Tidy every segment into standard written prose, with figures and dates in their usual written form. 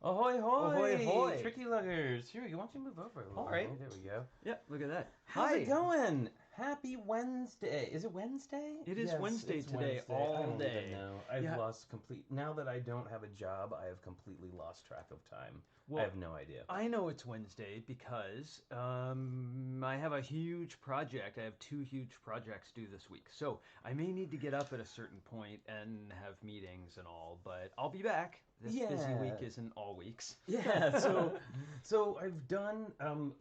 Ahoy, hoy! Ahoy, hoy! Tricky luggers! Here we go. Why don't you move over a little? All right. There we go. Yep, look at that. How's Hi. it going? Happy Wednesday. Is it Wednesday? It is Yes, Wednesday it's today, Wednesday. all I don't day. even know. I've Yeah. lost complete... Now that I don't have a job, I have completely lost track of time. Well, I have no idea. I know it's Wednesday because I have a huge project. I have 2 huge projects due this week. So I may need to get up at a certain point and have meetings and all, but I'll be back. This busy week isn't all weeks. Yeah, so I've done,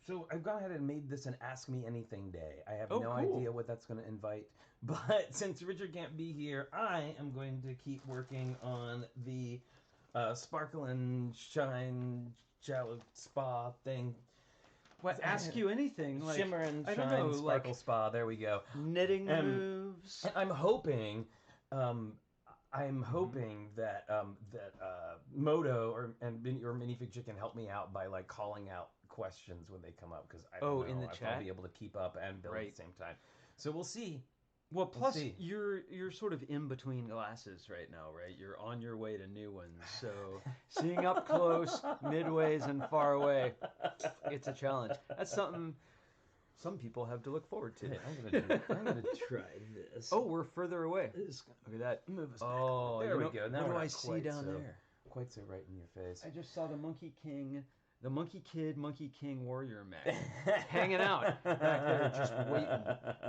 so I've gone ahead and made this an Ask Me Anything day. I have no cool. idea what that's going to invite, but since Richard can't be here, I am going to keep working on the Sparkle and Shine Shallow Spa thing. What, ask you anything? Like, Shimmer and I Shine don't know, Sparkle like Spa, there we go. knitting moves. I'm hoping... I'm hoping that Moto or Minifig Chick can help me out by like calling out questions when they come up because I don't know in the if chat? I'll be able to keep up and build at the same time. So we'll see. Well, plus see. you're sort of in between glasses right now, right? You're on your way to new ones, so seeing up close, midways, and far away, it's a challenge. That's something some people have to look forward to. Hey, I'm gonna try this. Oh, we're further away. This is Look at that. move us back. Oh, there we know, go. Now what do we're I not see quite down so- there? Quite so right in your face. I just saw the Monkey King, the Monkey Kid, Monkey King Warrior man hanging out back there, just waiting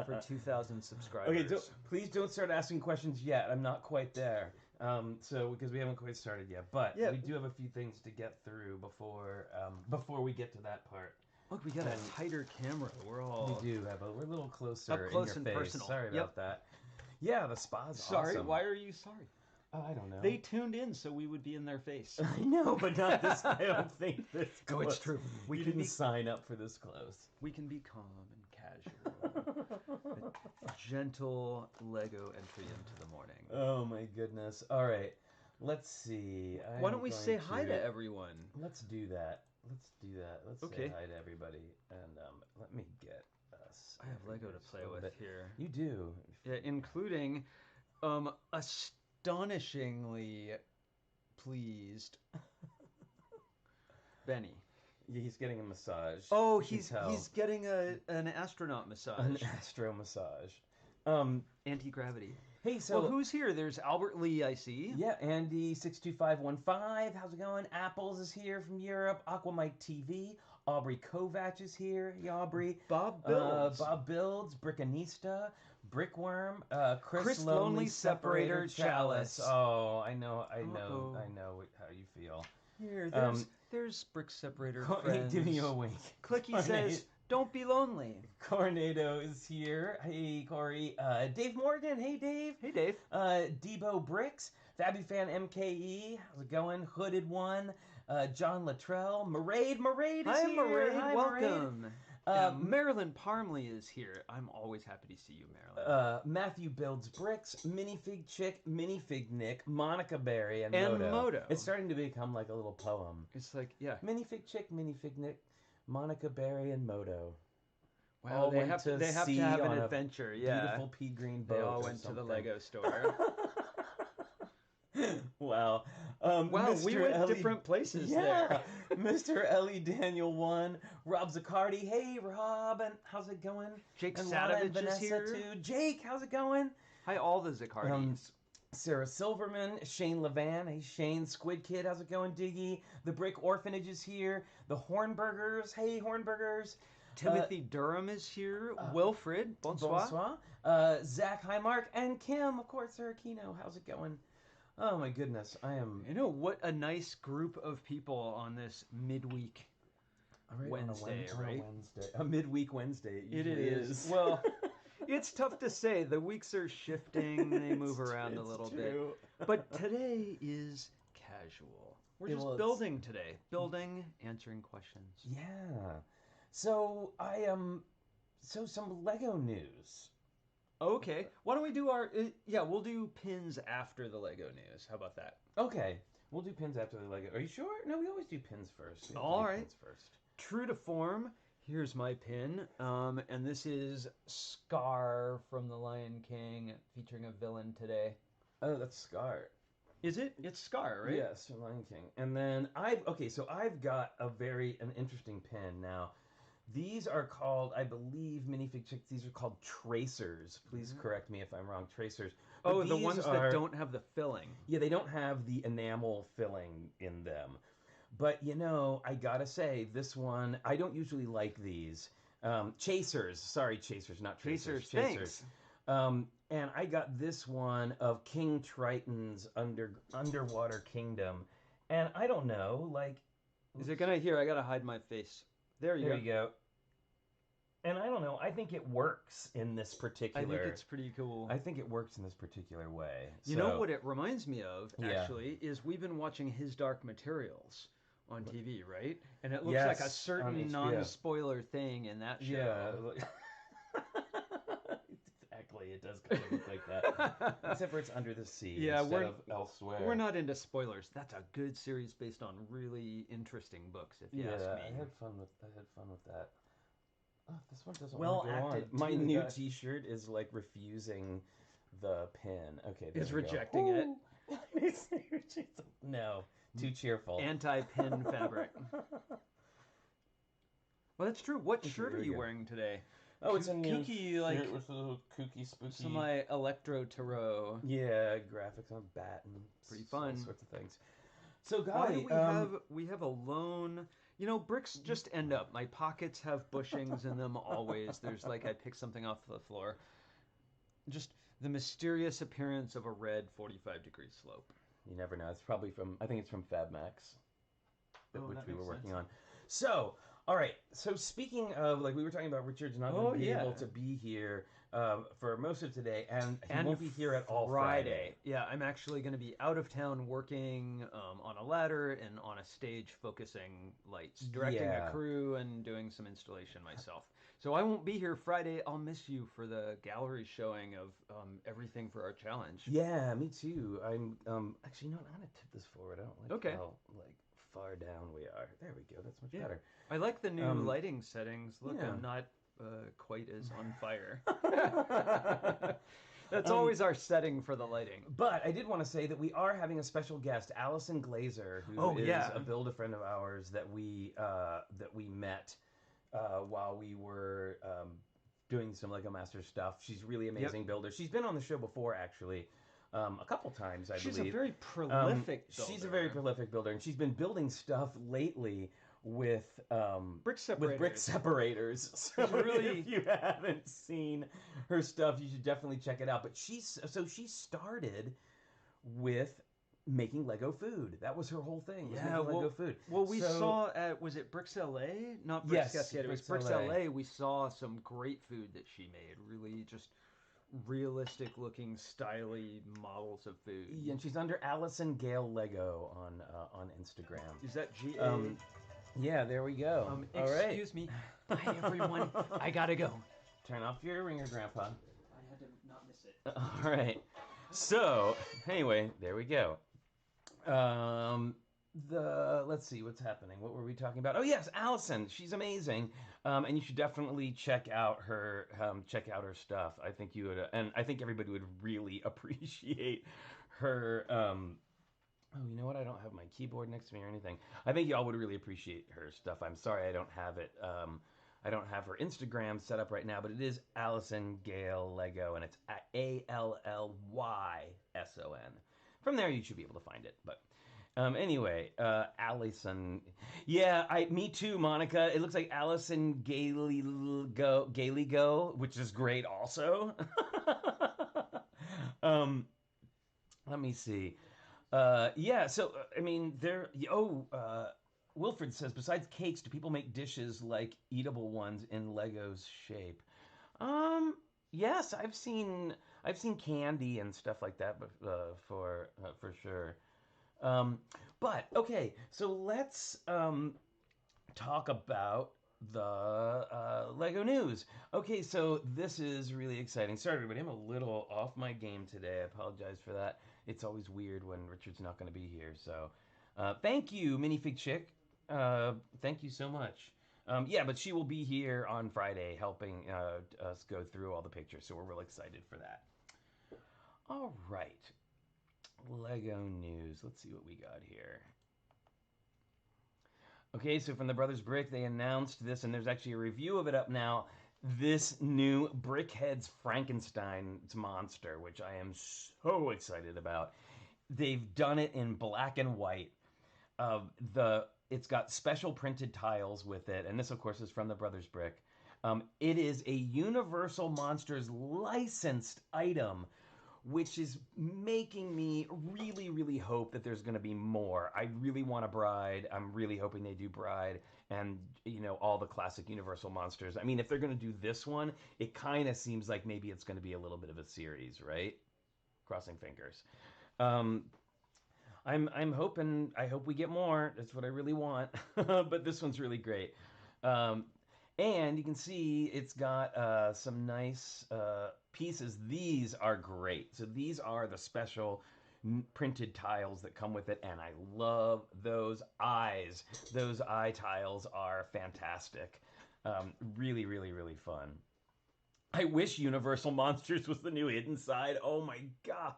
for 2,000 subscribers. Okay, please don't start asking questions yet. I'm not quite there. Because we haven't quite started yet, but we do have a few things to get through before we get to that part. Look, we got a tighter camera. We're We do have we're a little closer Up close in and your face. personal. Sorry about that. Yeah, the spa's sorry. awesome. Why are you sorry? I don't know. They tuned in so we would be in their face. I know, but not this. I don't think this close. No, it's true. We didn't sign up for this close. We can be calm and casual. A gentle Lego entry into the morning. Oh my goodness. All right. Let's see. Why don't we say hi to everyone? Let's do that. Let's say hi to everybody. And let me get us. I have Lego to play with here. You do. Yeah, including astonishingly pleased Benny. Yeah, he's getting a massage. Oh, You can he's tell. getting an astronaut An massage. astro massage. Anti-gravity. Hey, so Well, who's here? There's Albert Lee, I see. yeah, Andy62515, how's it going? Apples is here from Europe. Aquamike TV. Aubrey Kovach is here. Hey, Aubrey. Bob Builds. Bob Builds. Brickanista. Brickworm. Chris Lonely Separator Chalice. Oh, I know how you feel. Here, there's Brick Separator Hey, friends. give me a wink. Clicky says, don't be lonely. Cornado is here. Hey, Corey. Dave Morgan. Hey, Dave. Hey, Dave. Debo Bricks. Fabufan MKE. How's it going? Hooded One. John Luttrell. Maraid is Hi, here. Maraid. Hi, Welcome. Maraid. Marilyn Parmley is here. I'm always happy to see you, Marilyn. Matthew Builds Bricks. Minifig Chick. Minifig Nick. Monica Berry. And Moto. It's starting to become like a little poem. It's like, yeah. Minifig Chick. Minifig Nick. Monica Berry and Moto. Wow, they have to have an adventure. Yeah, beautiful pea green boat. They all went to the Lego store. Wow. Wow, we went Ellie, different places there. Mr. Ellie Daniel 1, Rob Zaccardi. Hey, Rob, and how's it going? Jake and Lana and Sadovich Vanessa is here. Too. Jake, how's it going? Hi, all the Zaccardis. Sarah Silverman, Shane Levan. Hey, Shane. Squid Kid, how's it going, Diggy? The Brick Orphanage is here. The Hornburgers. Hey, Hornburgers. Timothy Durham is here. Wilfred, bonsoir. Zach Highmark and Kim, of course, Sarah how's it going? Oh my goodness, I am. You know what a nice group of people on this midweek Wednesday, right? A midweek Wednesday. It is. Well, it's tough to say. The weeks are shifting; they move around a little bit. But today is casual. We're just building today. Building, answering questions. Yeah. So So some Lego news. Okay. Why don't we do we'll do pins after the Lego news. How about that? Okay. We'll do pins after the Lego. Are you sure? No, we always do pins first. All right. Pins first. True to form, here's my pin. And this is Scar from The Lion King, featuring a villain today. Oh, that's Scar. Is it? It's Scar, right? Yes, from Lion King. And then so I've got an interesting pen now. These are called, I believe, minifig chicks. These are called tracers. Please correct me if I'm wrong. Tracers. But Oh, the these ones that don't have the filling. Yeah, they don't have the enamel filling in them. But I gotta say, this one I don't usually like these. Chasers. Sorry, chasers, not tracers. Chasers. Thanks. And I got this one of King Triton's Underwater Kingdom, and I don't know, like, is it gonna? Here, I gotta hide my face. There you go. And I don't know. I think it works in this particular. I think it's pretty cool. I think it works in this particular way. You know what it reminds me of, actually, is we've been watching His Dark Materials on TV, right? And it looks like a certain non-spoiler thing in that show. Yeah. Exactly. It does kind of look like that. Except for it's under the sea instead of elsewhere. We're not into spoilers. That's a good series based on really interesting books, if you ask me. I had fun with that. Oh, this one doesn't well want to acted. go on. My new T-shirt is like refusing the pin. Okay, it's rejecting it. No, too cheerful. Anti-pin fabric. Well, that's true. What shirt are you wearing today? Oh, it's a new kooky, like shirt with a little kooky, spooky. Some of my electro tarot. Yeah, graphics on a bat and pretty fun. All sorts of things. So, guys, why do we have a lone? Bricks just end up. My pockets have bushings in them always. There's like I pick something off the floor. Just the mysterious appearance of a red 45-degree slope. You never know. It's probably I think it's from FabMax, which we were working on. So, all right. So speaking of, like, we were talking about Richard's not going to be able to be here for most of today, and he won't be here at all Friday. Yeah, I'm actually going to be out of town working on a ladder and on a stage focusing lights, directing a crew, and doing some installation myself. So I won't be here Friday. I'll miss you for the gallery showing of everything for our challenge. Yeah, me too. I'm actually, I'm going to tip this forward. I don't like how far down we are. There we go. That's much better. I like the new lighting settings. Look, I'm not quite as on fire. That's always our setting for the lighting. But I did want to say that we are having a special guest, Allison Glazer, who is a build-a-friend of ours that we met while we were doing some Lego Masters stuff. She's really amazing builder. She's been on the show before, actually. A couple times, I believe. She's a very prolific builder. She's a very prolific builder, and she's been building stuff lately with brick separators. With brick separators. So if you haven't seen her stuff, you should definitely check it out. But she started with making Lego food. That was her whole thing. Lego food. Well, we saw at, was it Bricks LA? Not Bricks Cascade. It was Bricks LA. We saw some great food that she made. Really just realistic looking, styly models of food. Yeah, and she's under Allison Gale Lego on Instagram. Is that G-A? Yeah, there we go. Excuse me. Bye, everyone. I gotta go. Turn off your ringer, Grandpa. I had to not miss it. All right. So, anyway, there we go. Let's see what's happening. What were we talking about? Oh yes, Allison. She's amazing, and you should definitely check out her stuff. I think you would, and I think everybody would really appreciate her. Oh, you know what? I don't have my keyboard next to me or anything. I think y'all would really appreciate her stuff. I'm sorry I don't have it. I don't have her Instagram set up right now, but it is Allison Gale Lego, and it's ALLYSON. From there, you should be able to find it. But anyway, Allison. Yeah, me too, Monica. It looks like Allison Gailey Go, which is great also. Let me see. I mean, Wilfred says, besides cakes, do people make dishes like eatable ones in Lego's shape? Yes, I've seen candy and stuff like that, for sure. But okay, so let's talk about the Lego news. Okay, so this is really exciting. Sorry, everybody, I'm a little off my game today. I apologize for that. It's always weird when Richard's not going to be here. So, thank you, Minifig Chick. Thank you so much. But she will be here on Friday helping us go through all the pictures. So we're really excited for that. All right. Lego news. Let's see what we got here. Okay, so from the Brothers Brick, they announced this, and there's actually a review of it up now. This new Brickhead's Frankenstein's monster, which I am so excited about. They've done it in black and white. It's got special printed tiles with it, and this, of course, is from the Brothers Brick. It is a Universal Monsters licensed item, which is making me really, really hope that there's going to be more. I really want a Bride. I'm really hoping they do Bride and, all the classic Universal Monsters. I mean, if they're going to do this one, it kind of seems like maybe it's going to be a little bit of a series, right? Crossing fingers. I'm hoping. I hope we get more. That's what I really want. But this one's really great. And you can see it's got some nice pieces. These are great. So these are the special printed tiles that come with it, and I love those eyes. Those eye tiles are fantastic. Really, really, really fun. I wish Universal Monsters was the new Hidden Side. Oh my god.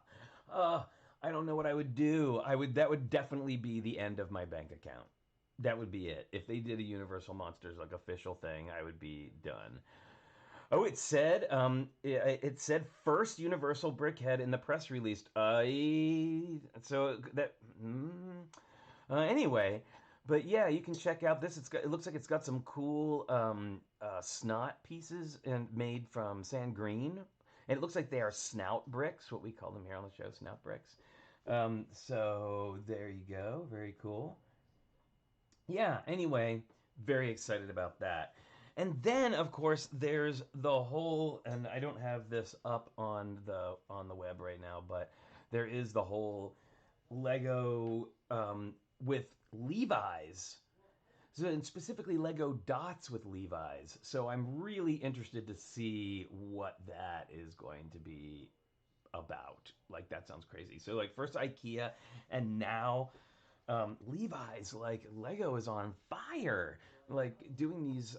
I don't know what I would do. That would definitely be the end of my bank account. That would be it. If they did a Universal Monsters like official thing, I would be done. Oh, it said first Universal Brickhead in the press release. Anyway, but yeah, you can check out this. It looks like it's got some cool snot pieces and made from sand green, and it looks like they are snout bricks, what we call them here on the show, snout bricks. So there you go. Very cool. Yeah, anyway, very excited about that. And then, of course, there's the whole, and I don't have this up on the web right now, but there is the whole Lego with Levi's. So, and specifically Lego dots with Levi's. So I'm really interested to see what that is going to be about. Like, that sounds crazy. So, like, first IKEA, and now Levi's. Like, Lego is on fire, like doing these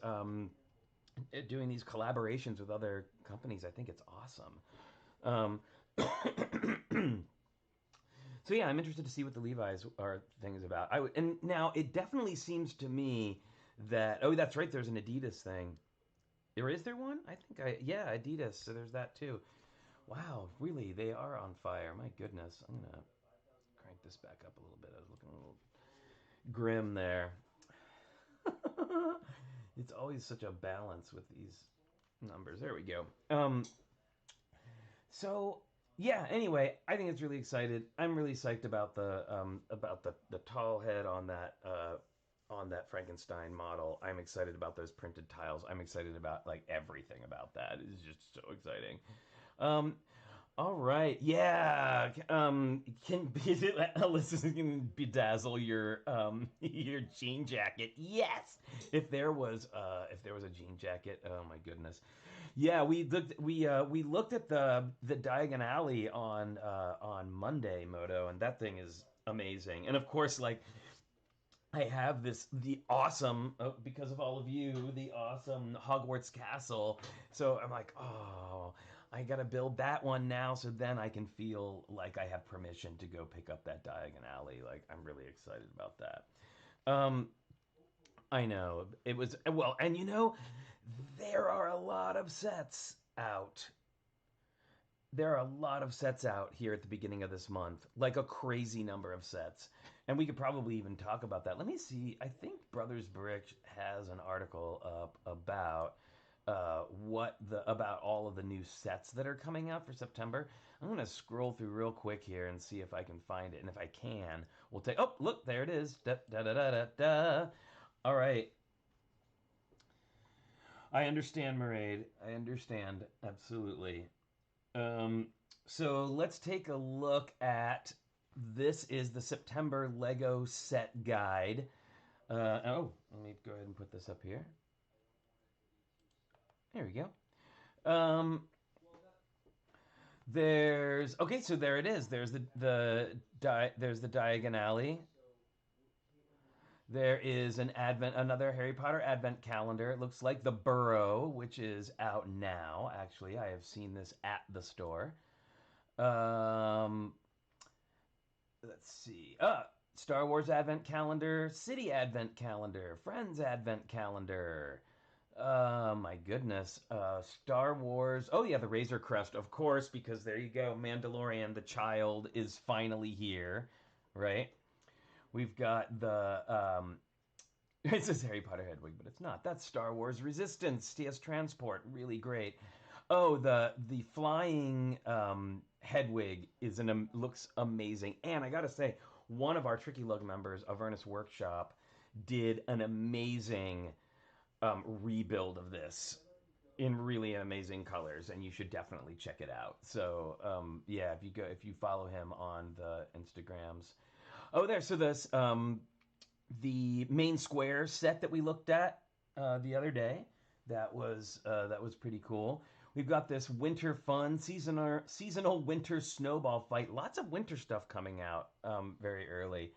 collaborations with other companies. I think it's awesome. So yeah, I'm interested to see what the Levi's thing is about. And now it definitely seems to me that, oh, that's right, there's an Adidas thing. Is there one? Yeah, Adidas. So there's that too. Wow, really, they are on fire. My goodness, I'm gonna crank this back up a little bit. I was looking a little grim there. It's always such a balance with these numbers. There we go. So yeah. Anyway, I think it's really excited. I'm really psyched about the tall head on that Frankenstein model. I'm excited about those printed tiles. I'm excited about like everything about that. It's just so exciting. All right, yeah. Alyssa can bedazzle your jean jacket. Yes, if there was a jean jacket. Oh my goodness. Yeah, we looked at the Diagon Alley on Monday, Moto, and that thing is amazing. And of course, like, I have the awesome, because of all of you, the awesome Hogwarts Castle. So I'm like, oh, I gotta build that one now, so then I can feel like I have permission to go pick up that Diagon Alley. Like, I'm really excited about that. I know it was well, and there are a lot of sets out. There are a lot of sets out here at the beginning of this month, like a crazy number of sets. And we could probably even talk about that. Let me see. I think Brothers Brick has an article up about about all of the new sets that are coming out for September. I'm going to scroll through real quick here and see if I can find it. And if I can, we'll take... Oh, look, there it is. Da, da, da, da, da, da. All right. I understand, Mairead. I understand. Absolutely. So let's take a look at... This is the September Lego set guide. Let me go ahead and put this up here. There we go. So there it is. There's the Diagon Alley. There is another Harry Potter Advent calendar. It looks like the Burrow, which is out now. Actually, I have seen this at the store. let's see. Star Wars Advent Calendar, City Advent Calendar, Friends Advent Calendar. My goodness. Star Wars. Oh, yeah, the Razor Crest, of course, because there you go. Mandalorian, the child, is finally here, right? We've got the, it says Harry Potter Hedwig, but it's not. That's Star Wars Resistance, TS Transport, really great. Oh, the flying Hedwig looks amazing. And I gotta say, one of our Tricky Lug members, Avernus Workshop, did an amazing rebuild of this in really amazing colors, and you should definitely check it out. So yeah, if you follow him on the Instagrams. Oh, there. So this the main square set that we looked at the other day, that was pretty cool. We've got this winter fun seasonal winter snowball fight. Lots of winter stuff coming out very early.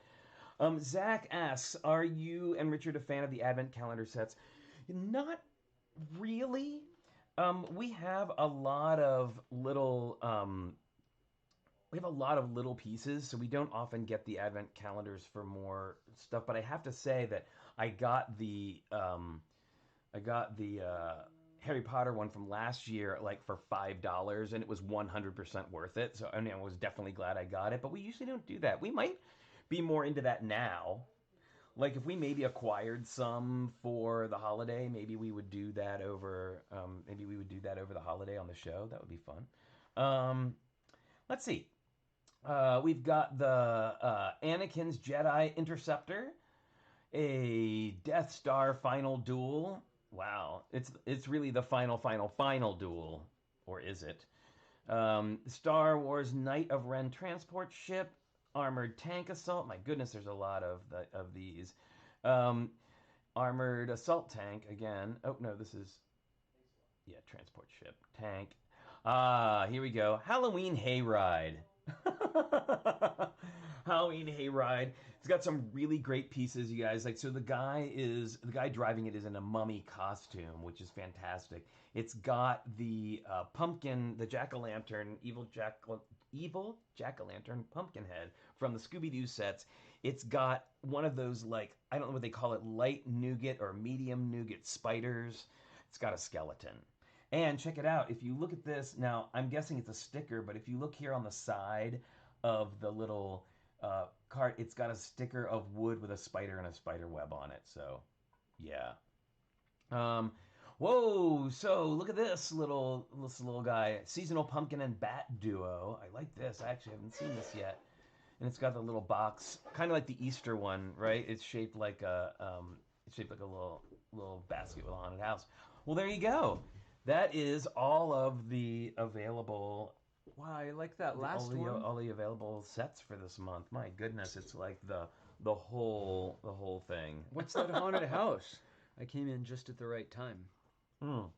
Zach asks, are you and Richard a fan of the advent calendar sets? Not really. We have a lot of little pieces, so we don't often get the advent calendars for more stuff. But I have to say that I got the Harry Potter one from last year, like for $5, and it was 100% worth it. So I mean, I was definitely glad I got it. But we usually don't do that. We might be more into that now. Like if we maybe acquired some for the holiday, maybe we would do that over. Maybe we would do that over the holiday on the show. That would be fun. Let's see. We've got the Anakin's Jedi Interceptor, a Death Star final duel. Wow, it's really the final duel, or is it? Star Wars Knight of Ren transport ship, armored tank assault. My goodness, there's a lot of these. Armored assault tank again. Oh no, this is transport ship tank. Here we go. Halloween hayride. Halloween hayride. It's got some really great pieces, you guys. Like, so the guy driving it is in a mummy costume, which is fantastic. It's got the pumpkin, the jack-o'-lantern, evil jack-o'-lantern pumpkin head from the Scooby-Doo sets. It's got one of those, like, I don't know what they call it, light nougat or medium nougat spiders. It's got a skeleton. And check it out. If you look at this, now I'm guessing it's a sticker, but if you look here on the side of the little cart, it's got a sticker of wood with a spider and a spider web on it. So, yeah. Whoa! So look at this little guy, seasonal pumpkin and bat duo. I like this. I actually haven't seen this yet. And it's got the little box, kind of like the Easter one, right? It's shaped like a little basket with a haunted house. Well, there you go. That is all of the available. Wow, I like that last one. All the available sets for this month. My goodness, it's like the whole thing. What's that haunted house? I came in just at the right time. I'll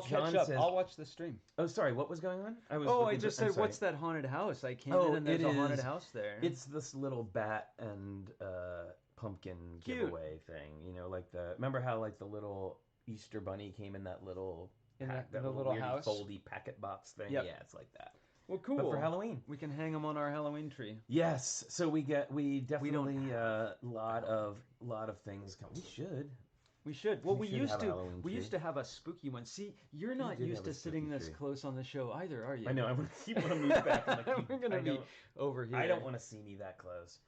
catch up. I'll watch the stream. Oh, sorry. What was going on? I just said, what's that haunted house? I came in and there's a haunted house there. It's this little bat and pumpkin giveaway thing. You know, like remember how like the little Easter bunny came in that little little house, foldy packet box thing. Yep. Yeah, it's like that. Well, cool. But for Halloween, we can hang them on our Halloween tree. Yes. So we definitely lot of things. We should. Well, we used to have a spooky one. See, you're not used to sitting this close on the show either, are you? I know. I'm gonna keep on moving back. We're gonna be over here. I don't want to see me that close.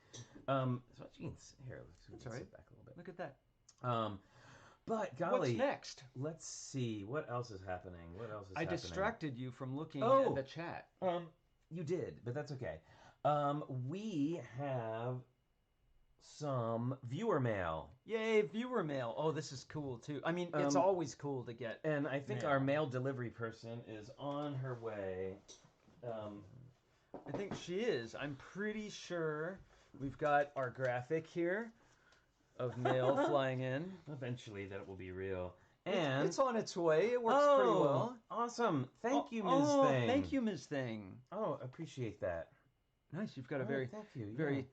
So you can here. Let's sit back a little bit. Look at that. But golly, what's next? Let's see what else is happening. I distracted you from looking at the chat. You did, but that's okay. We have some viewer mail. Yay, viewer mail. Oh, this is cool too. I mean, it's always cool to get. And I think our mail delivery person is on her way. I think she is. I'm pretty sure we've got our graphic here of mail flying in. Eventually that will be real. And it's on its way. It works pretty well. Awesome. Thank you, Ms. Thing. Thank you, Ms. Thing. Oh, appreciate that. Nice. You've got a very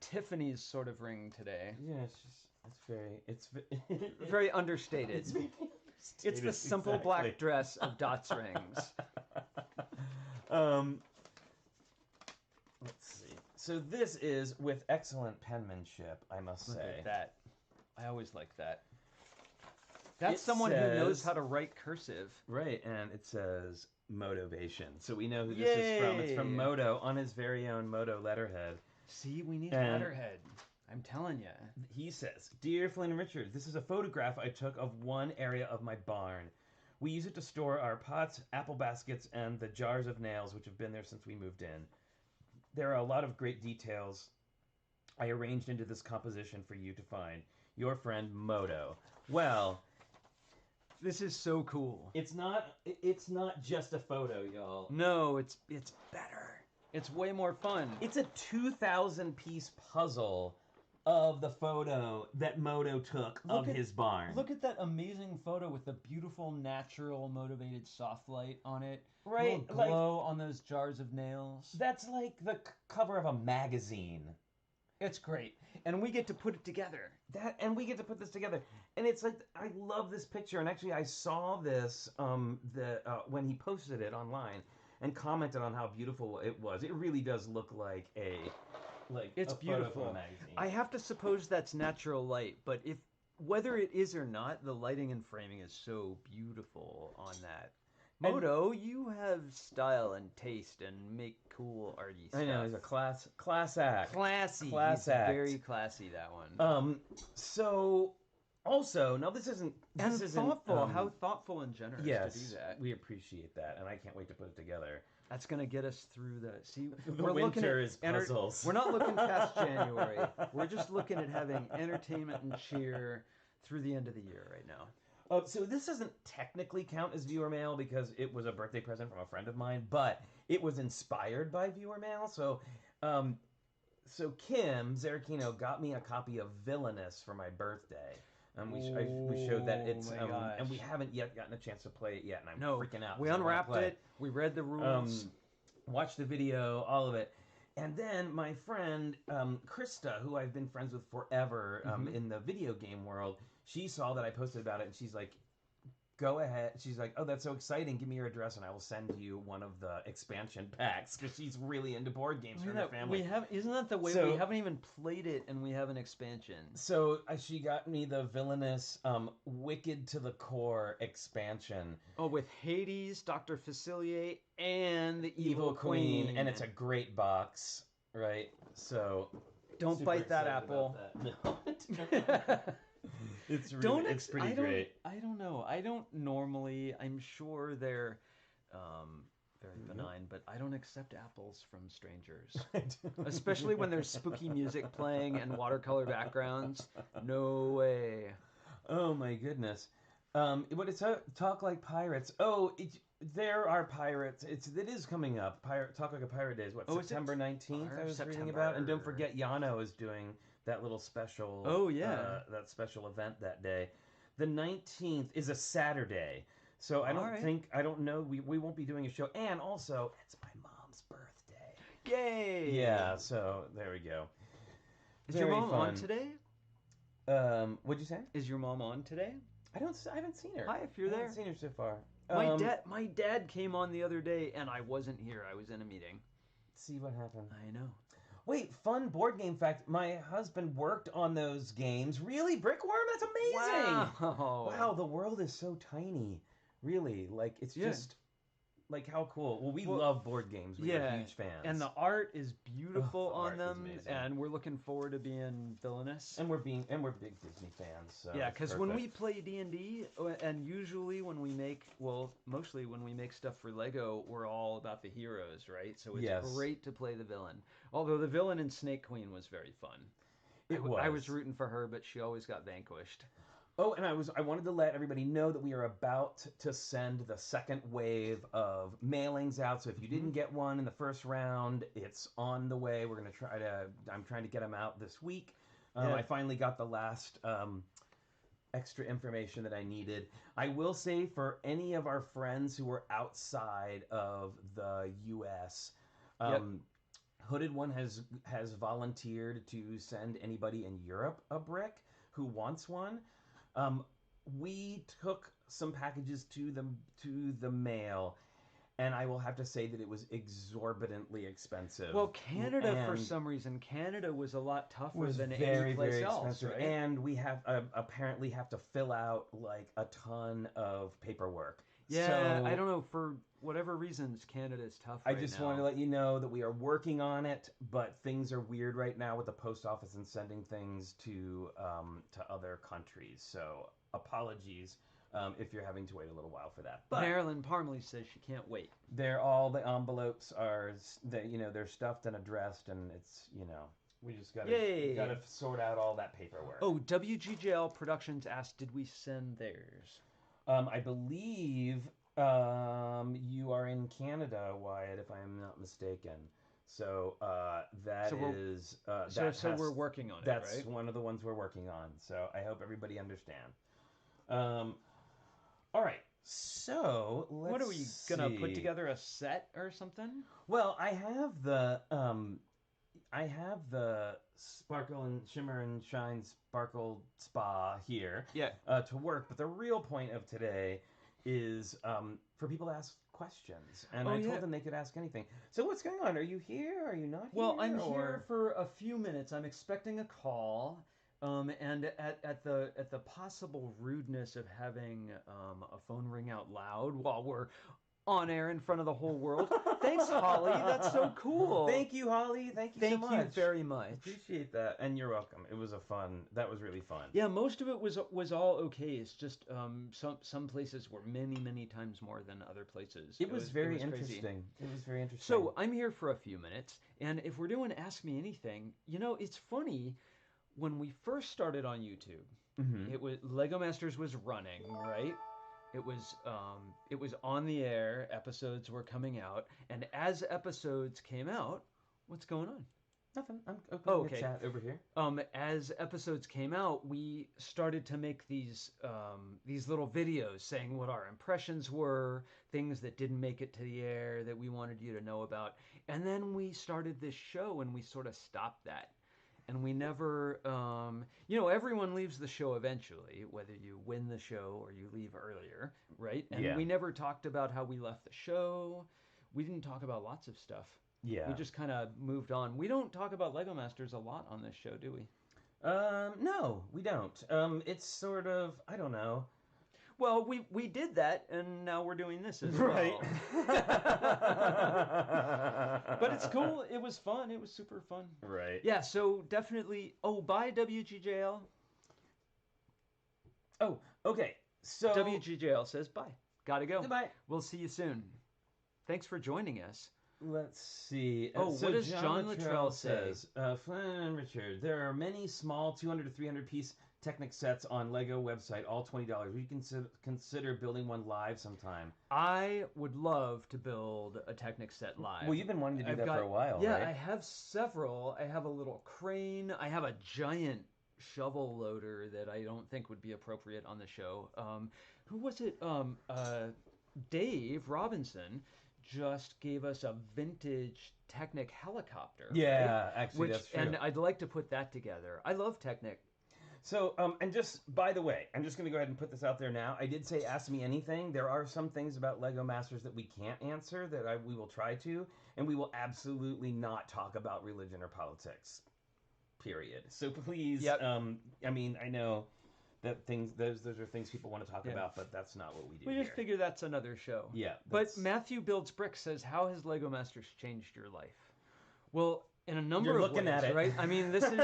Tiffany's sort of ring today. Yeah, it's very understated. It's the simple black dress of Dot's rings. Let's see. So this is with excellent penmanship, I must Look say. at that. I always like that. That's It someone who knows says- how to write cursive. Right, and it says motivation. So we know who this is from. It's from Yay! Moto on his very own Moto letterhead. See, we need And- letterhead. I'm telling you. He says, "Dear Flynn Richard, this is a photograph I took of one area of my barn. We use it to store our pots, apple baskets, and the jars of nails which have been there since we moved in. There are a lot of great details I arranged into this composition for you to find. Your friend Moto." Well, This is so cool. it's not just a photo, y'all. No, it's better. It's way more fun. It's a 2,000 piece puzzle of the photo that Moto took of his barn. Look at that amazing photo with the beautiful, natural, motivated soft light on it. Right, Little like- glow on those jars of nails. That's like the cover of a magazine. It's great, and we get to put it together. And we get to put this together, and it's like I love this picture. And actually, I saw this when he posted it online and commented on how beautiful it was. It really does look like It's a photo beautiful. from a magazine. I have to suppose that's natural light, but whether it is or not, the lighting and framing is so beautiful on that. And- Moto, you have style and taste and make cool arty stuff. I know he's a class act. Classy. Class He's act. very classy, that one. So also, no, this isn't thoughtful. How thoughtful and generous yes, to do that. we appreciate that, and I can't wait to put it together. That's going to get us through the... See, The we're looking winter at is puzzles. We're not looking past January. We're just looking at having entertainment and cheer through the end of the year right now. Oh, so this doesn't technically count as viewer mail because it was a birthday present from a friend of mine, but it was inspired by viewer mail. So, so Kim Zarachino got me a copy of Villainous for my birthday. We showed that it's my gosh. and we haven't yet gotten a chance to play it yet, and I'm No, freaking out. we 'cause I wanna unwrapped play. it. We read the rules. Watched the video, all of it. And then my friend Krista, who I've been friends with forever in the video game world, she saw that I posted about it, and she's like, "Go ahead." She's like, "Oh, that's so exciting. Give me your address, and I will send you one of the expansion packs," because she's really into board games for her family. Isn't that the way So- we haven't even played it and we have an expansion? So she got me the Villainous Wicked to the Core expansion. Oh, with Hades, Dr. Facilier, and the Evil Queen, and it's a great box, right? So Don't super bite that excited apple. about that. No. It's really, it's pretty great. I don't know. I don't normally. I'm sure they're very benign, but I don't accept apples from strangers, especially when there's spooky music playing and watercolor backgrounds. No way. Oh my goodness. But it's Talk Like Pirates. Oh, there are pirates. It is coming up. Talk Like a Pirate Day is what, Oh, is it? September 19th I was reading September. about. And don't forget, Yano is doing that little special. Oh, yeah. That special event that day. The 19th is a Saturday. So I don't know. We won't be doing a show. And also, it's my mom's birthday. Yay! Yeah, so there we go. Is your Very mom on fun. today? What'd you say? Is your mom on today? I haven't seen her. Hi, if you're I there. haven't seen her so far. My dad came on the other day, and I wasn't here. I was in a meeting. See what happened. I know. Wait, fun board game fact. My husband worked on those games. Really? Brickworm? That's amazing! Wow, the world is so tiny. Really. Like, it's just... Like, how cool. Well, we love board games. We are huge fans. And the art is beautiful the on art is them, amazing. and we're looking forward to being villainous. And we're big Disney fans. So Yeah, it's because when we perfect. play D&D, and usually when we make, mostly when we make stuff for Lego, we're all about the heroes, right? So it's Yes. great to play the villain. Although the villain in Snake Queen was very fun. I was rooting for her, but she always got vanquished. Oh, and I wanted to let everybody know that we are about to send the second wave of mailings out. So if you didn't get one in the first round, it's on the way. I'm trying to get them out this week. I finally got the last extra information that I needed. I will say for any of our friends who are outside of the U.S., Hooded One has volunteered to send anybody in Europe a brick who wants one. We took some packages to the mail, And I will have to say that it was exorbitantly expensive. Well, Canada, for And some reason, Canada was a lot tougher was than very, any place very else, expensive. right? And we have apparently have to fill out like a ton of paperwork. Yeah, So I don't know, for whatever reasons, Canada's tough I right just now. want to let you know that we are working on it, but things are weird right now with the post office and sending things to other countries. So apologies if you're having to wait a little while for that. But Marilyn Parmley says she can't wait. they're all the envelopes are they're stuffed and addressed, and it's we just Yay. gotta sort out all that paperwork. Oh, WGJL Productions asked, did we send theirs? I believe you are in Canada, Wyatt, if I am not mistaken. So So we're working on it, that's right? one of the ones we're working on. So I hope everybody understands. All right. So let's What are we gonna put see. together, a set or something? Well, I have the Sparkle and Shimmer and Shine Sparkle Spa here Yeah. to work, but the real point of today is for people to ask questions, and I told them they could ask anything. So what's going on? Are you here? Are you not here? Well, I'm here for a few minutes. I'm expecting a call, and at the possible rudeness of having a phone ring out loud while we're on air in front of the whole world. Thanks, Holly. That's so cool. Thank you, Holly. Thank you so much. Thank you very much. Appreciate that, and you're welcome. It was that was really fun. Yeah, most of it was all okay. It's just some places were many times more than other places. It was very crazy. interesting. It was very interesting. So I'm here for a few minutes, and if we're doing Ask Me Anything, it's funny. When we first started on YouTube, it was Lego Masters was running, right? It was on the air. Episodes were coming out, and as episodes came out, what's going on? Nothing. I'm opening a chat over here. As episodes came out, we started to make these little videos saying what our impressions were, things that didn't make it to the air that we wanted you to know about, and then we started this show, and we sort of stopped that. And we never, everyone leaves the show eventually, whether you win the show or you leave earlier, right? And we never talked about how we left the show. We didn't talk about lots of stuff. Yeah. We just kind of moved on. We don't talk about Lego Masters a lot on this show, do we? No, we don't. It's sort of, I don't know. Well, we did that, and now we're doing this as right. well. But it's cool. It was fun. It was super fun. Right. Yeah, so definitely. Oh, bye, WGJL. Oh, okay. So WGJL says bye. Gotta go. Goodbye. We'll see you soon. Thanks for joining us. Let's see. Oh, so what does John Luttrell say? Flynn and Richard, there are many small 200 to 300 piece Technic sets on Lego website, all $20. We consider building one live sometime. I would love to build a Technic set live. Well, you've been wanting to do that for a while, yeah, right? I have several. I have a little crane. I have a giant shovel loader that I don't think would be appropriate on the show. Who was it? Dave Robinson just gave us a vintage Technic helicopter. Yeah, right? actually, that's true. And I'd like to put that together. I love Technic. So, and just, by the way, I'm just going to go ahead and put this out there now. I did say ask me anything. There are some things about Lego Masters that we can't answer that we will try to, and we will absolutely not talk about religion or politics, period. So please, I mean, I know that those are things people want to talk about, but that's not what we do We just figure that's another show. Yeah. But Matthew Builds Bricks says, how has Lego Masters changed your life? Well, in a number of ways, at it. right? I mean, this is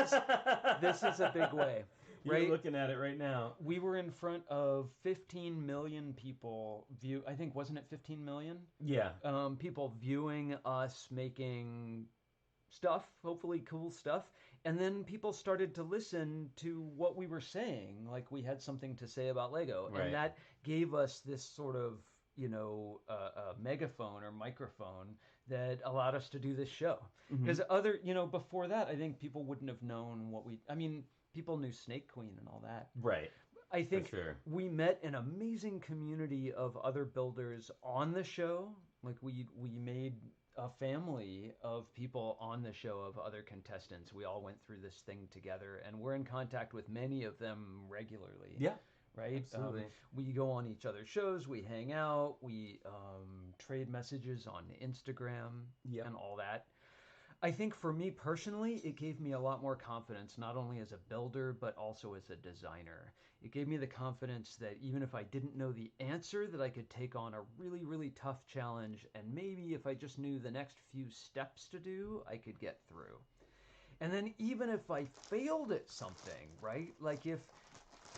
a big way. Right? You're looking at it right now. We were in front of 15 million people I think, wasn't it 15 million? Yeah. People viewing us making stuff, hopefully cool stuff. And then people started to listen to what we were saying, like we had something to say about Lego. Right. And that gave us this sort of, a megaphone or microphone that allowed us to do this show. Because before that, I think people wouldn't have known people knew Snake Queen and all that. Right. I think sure. We met an amazing community of other builders on the show. Like we made a family of people on the show, of other contestants. We all went through this thing together, and we're in contact with many of them regularly. Yeah. right? Absolutely. We go on each other's shows, we hang out, we trade messages on Instagram Yep. and all that. I think for me personally, it gave me a lot more confidence, not only as a builder, but also as a designer. It gave me the confidence that even if I didn't know the answer, that I could take on a really, really tough challenge, and maybe if I just knew the next few steps to do, I could get through. And then even if I failed at something, right? Like if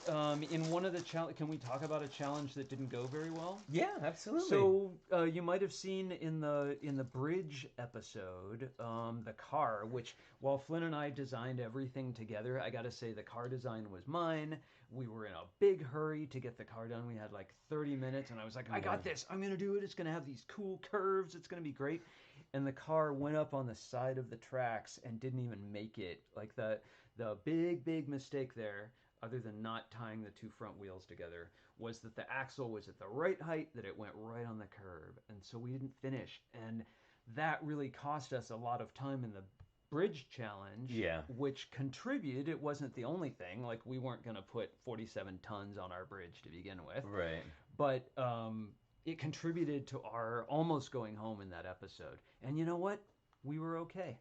in one of the challenge, can we talk about a challenge that didn't go very well? Yeah, absolutely. So you might have seen in the bridge episode the car, which while Flynn and I designed everything together, I got to say the car design was mine. We were in a big hurry to get the car done. We had like 30 minutes, and I was like, I got this. I'm gonna do it. It's gonna have these cool curves. It's gonna be great. And the car went up on the side of the tracks and didn't even make it. Like the big mistake there, other than not tying the two front wheels together, was that the axle was at the right height, that it went right on the curb. And so we didn't finish. And that really cost us a lot of time in the bridge challenge, Yeah. which contributed. It wasn't the only thing. Like we weren't going to put 47 tons on our bridge to begin with. Right. But it contributed to our almost going home in that episode. And you know what? We were okay.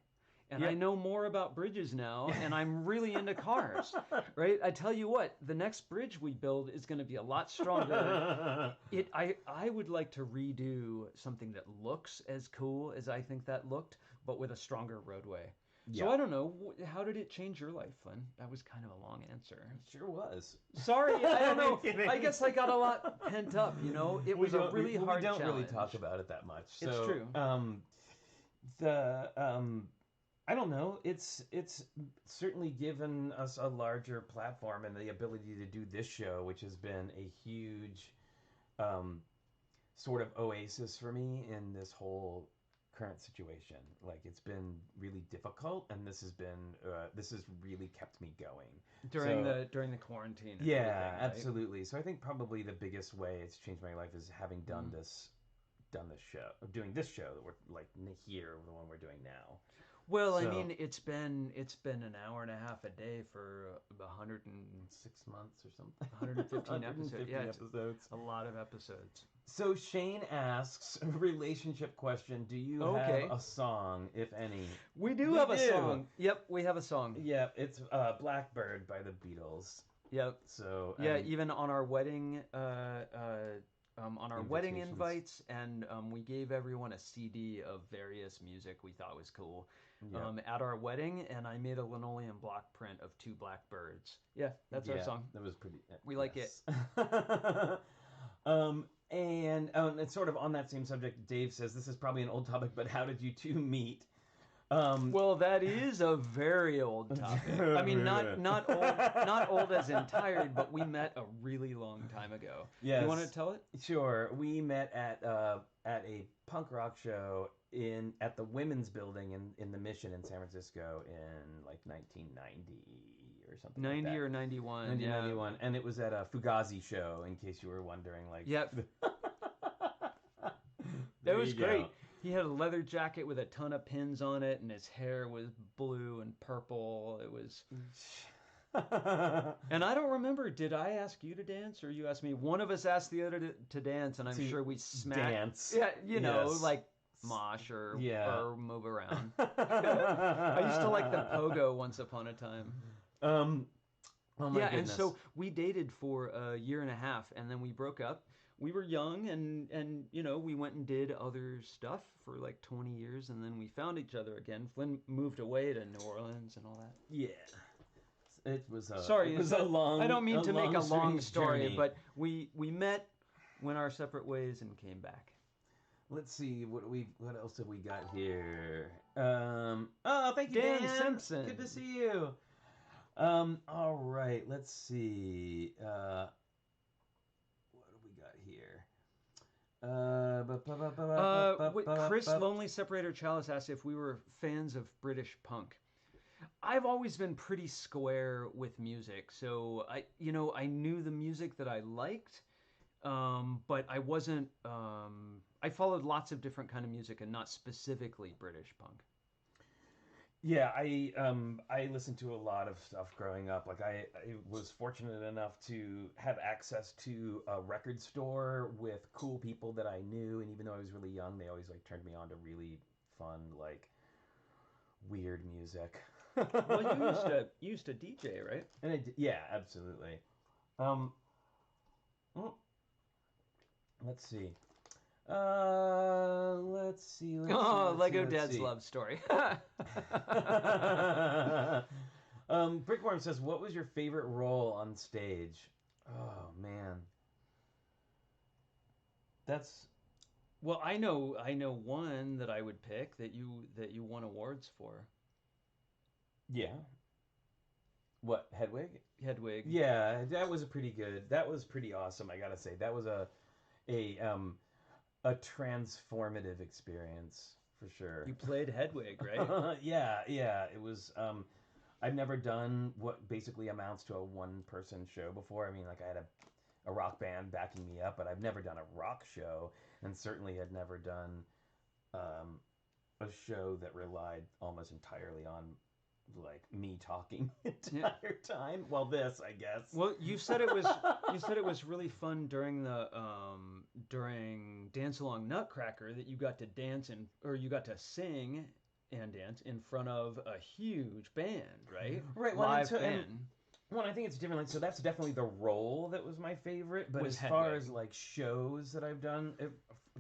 And I know more about bridges now, and I'm really into cars, right? I tell you what, the next bridge we build is going to be a lot stronger. I would like to redo something that looks as cool as I think that looked, but with a stronger roadway. Yeah. So I don't know, how did it change your life, Flynn? That was kind of a long answer. It sure was. Sorry, I don't know. I guess I got a lot pent up, you know? It was a really hard challenge. We don't really talk about it that much. So, it's true. I don't know. It's certainly given us a larger platform and the ability to do this show, which has been a huge sort of oasis for me in this whole current situation. Like it's been really difficult, and this has really kept me going during the quarantine. Yeah, right? Absolutely. So I think probably the biggest way it's changed my life is having doing this show that we're like here, the one we're doing now. Well, I mean, it's been an hour and a half a day for 106 months or something. 115 episodes. Yeah, episodes. A lot of episodes. So Shane asks, relationship question, do you have a song, if any? We have a song. Yep, we have a song. Yep, it's Blackbird by the Beatles. Yep. So even on our wedding wedding invites, and we gave everyone a CD of various music we thought was cool. Yep. At our wedding, and I made a linoleum block print of two blackbirds. Yeah, that's our song. That was pretty. We like it. And it's sort of on that same subject. Dave says this is probably an old topic, but how did you two meet? Well, that is a very old topic. I mean, not old as in tired, but we met a really long time ago. Yes. You want to tell it? Sure. We met at a punk rock show at the Women's Building in the Mission in San Francisco in like 1990 or something. 90 like that. Or 91. 1991, and it was at a Fugazi show. In case you were wondering, like. Yep. That was great. He had a leather jacket with a ton of pins on it, and his hair was blue and purple. It was... And I don't remember, did I ask you to dance, or you asked me? One of us asked the other to dance, and I'm sure we smacked... Dance. Yeah, you know, like mosh or move around. I used to like the pogo once upon a time. Oh my goodness. And so we dated for a year and a half, and then we broke up. We were young, and you know, we went and did other stuff for like 20 years, and then we found each other again. Flynn moved away to New Orleans and all that. Yeah. It was a long... I don't mean to make a long story, journey. but we met, went our separate ways, and came back. Let's see, what else have we got here? Thank you, Dan Simpson. Good to see you. All right, let's see. Chris Lonely Separator Chalice asked if we were fans of British punk. I've always been pretty square with music, so I knew the music that I liked, but I wasn't. I followed lots of different kind of music, and not specifically British punk. Yeah, I listened to a lot of stuff growing up. Like I was fortunate enough to have access to a record store with cool people that I knew, and even though I was really young, they always like turned me on to really fun, like weird music. Well, you used to DJ, right? And yeah, absolutely. Um, mm, let's see. Let's see. Let's see. Oh, Let's see. Lego Let's Dad's see. love story. Brickworm says, "What was your favorite role on stage?" Oh man, that's Well, I know one that I would pick that you won awards for. yeah. What Hedwig? Hedwig. Yeah, that was a pretty good. That was pretty awesome. I gotta say, that was a a transformative experience for sure. You played Hedwig, right? Yeah, yeah. It was. I've never done what basically amounts to a one-person show before. I mean, like I had a rock band backing me up, but I've never done a rock show, and certainly had never done um, a show that relied almost entirely on like me talking the Yeah. entire time. Well, this, I guess. Well, you said it was really fun during Dance Along Nutcracker that you got to dance or you got to sing and dance in front of a huge band, right? Right. Well, Live so, band. well, I think it's different. Like, so that's definitely the role that was my favorite. But Was as far Hedwig. as like shows that I've done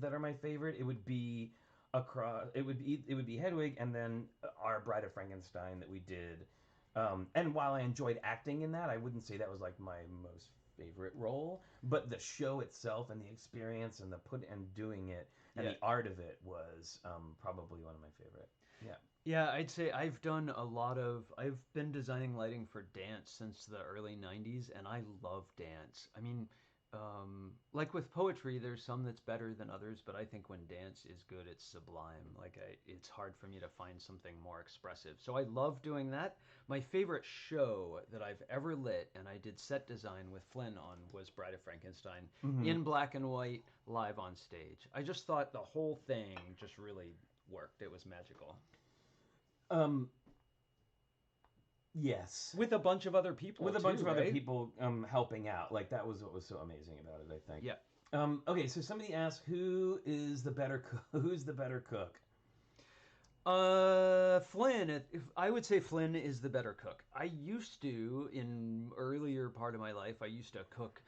that are my favorite, it would be across. It would be Hedwig, and then our Bride of Frankenstein that we did. And while I enjoyed acting in that, I wouldn't say that was like my most favorite role. But the show itself and the experience and the put and doing it and Yeah. the art of it was probably one of my favorite. Yeah. Yeah, I'd say I've been designing lighting for dance since the early 90s, and I love dance. I mean, like with poetry, there's some that's better than others, but I think when dance is good, it's sublime. It's hard for me to find something more expressive. So I love doing that. My favorite show that I've ever lit, and I did set design with Flynn on, was Bride of Frankenstein Hmm. in black and white, live on stage. I just thought the whole thing just really worked. It was magical. Um, yes. With a bunch of other people With a bunch too, of other right? people helping out. Like that was what was so amazing about it, I think. Yeah. Okay, so somebody asked who is the better cook? Who's the better cook? Flynn. If I would say Flynn is the better cook. I used to, in earlier part of my life, I used to cook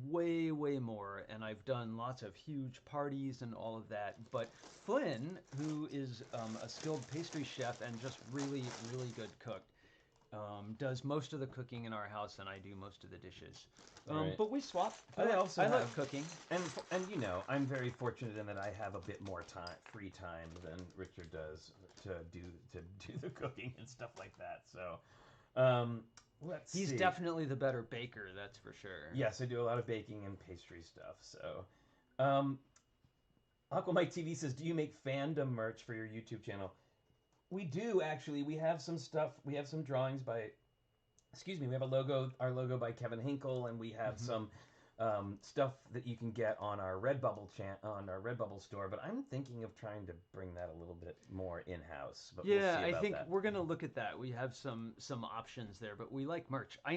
way, way more, and I've done lots of huge parties and all of that. But Flynn, who is a skilled pastry chef and just really, really good cook, does most of the cooking in our house, and I do most of the dishes. Right. But we swap. I also I like have cooking. and I'm very fortunate in that I have a bit more time, free time than Richard does to do to do the cooking and stuff like that. So, let's He's see. definitely the better baker, that's for sure. Yes, I do a lot of baking and pastry stuff. So, um, Uncle Mike TV says, "Do you make fandom merch for your YouTube channel?" We do actually. We have some stuff. We have some drawings by. Excuse me. We have a logo. Our logo by Kevin Hinkle, and we have Mhm. some stuff that you can get on our Redbubble store. But I'm thinking of trying to bring that a little bit more in house. But we'll Yeah, see I about think that. we're gonna look at that. We have some options there, but we like merch. I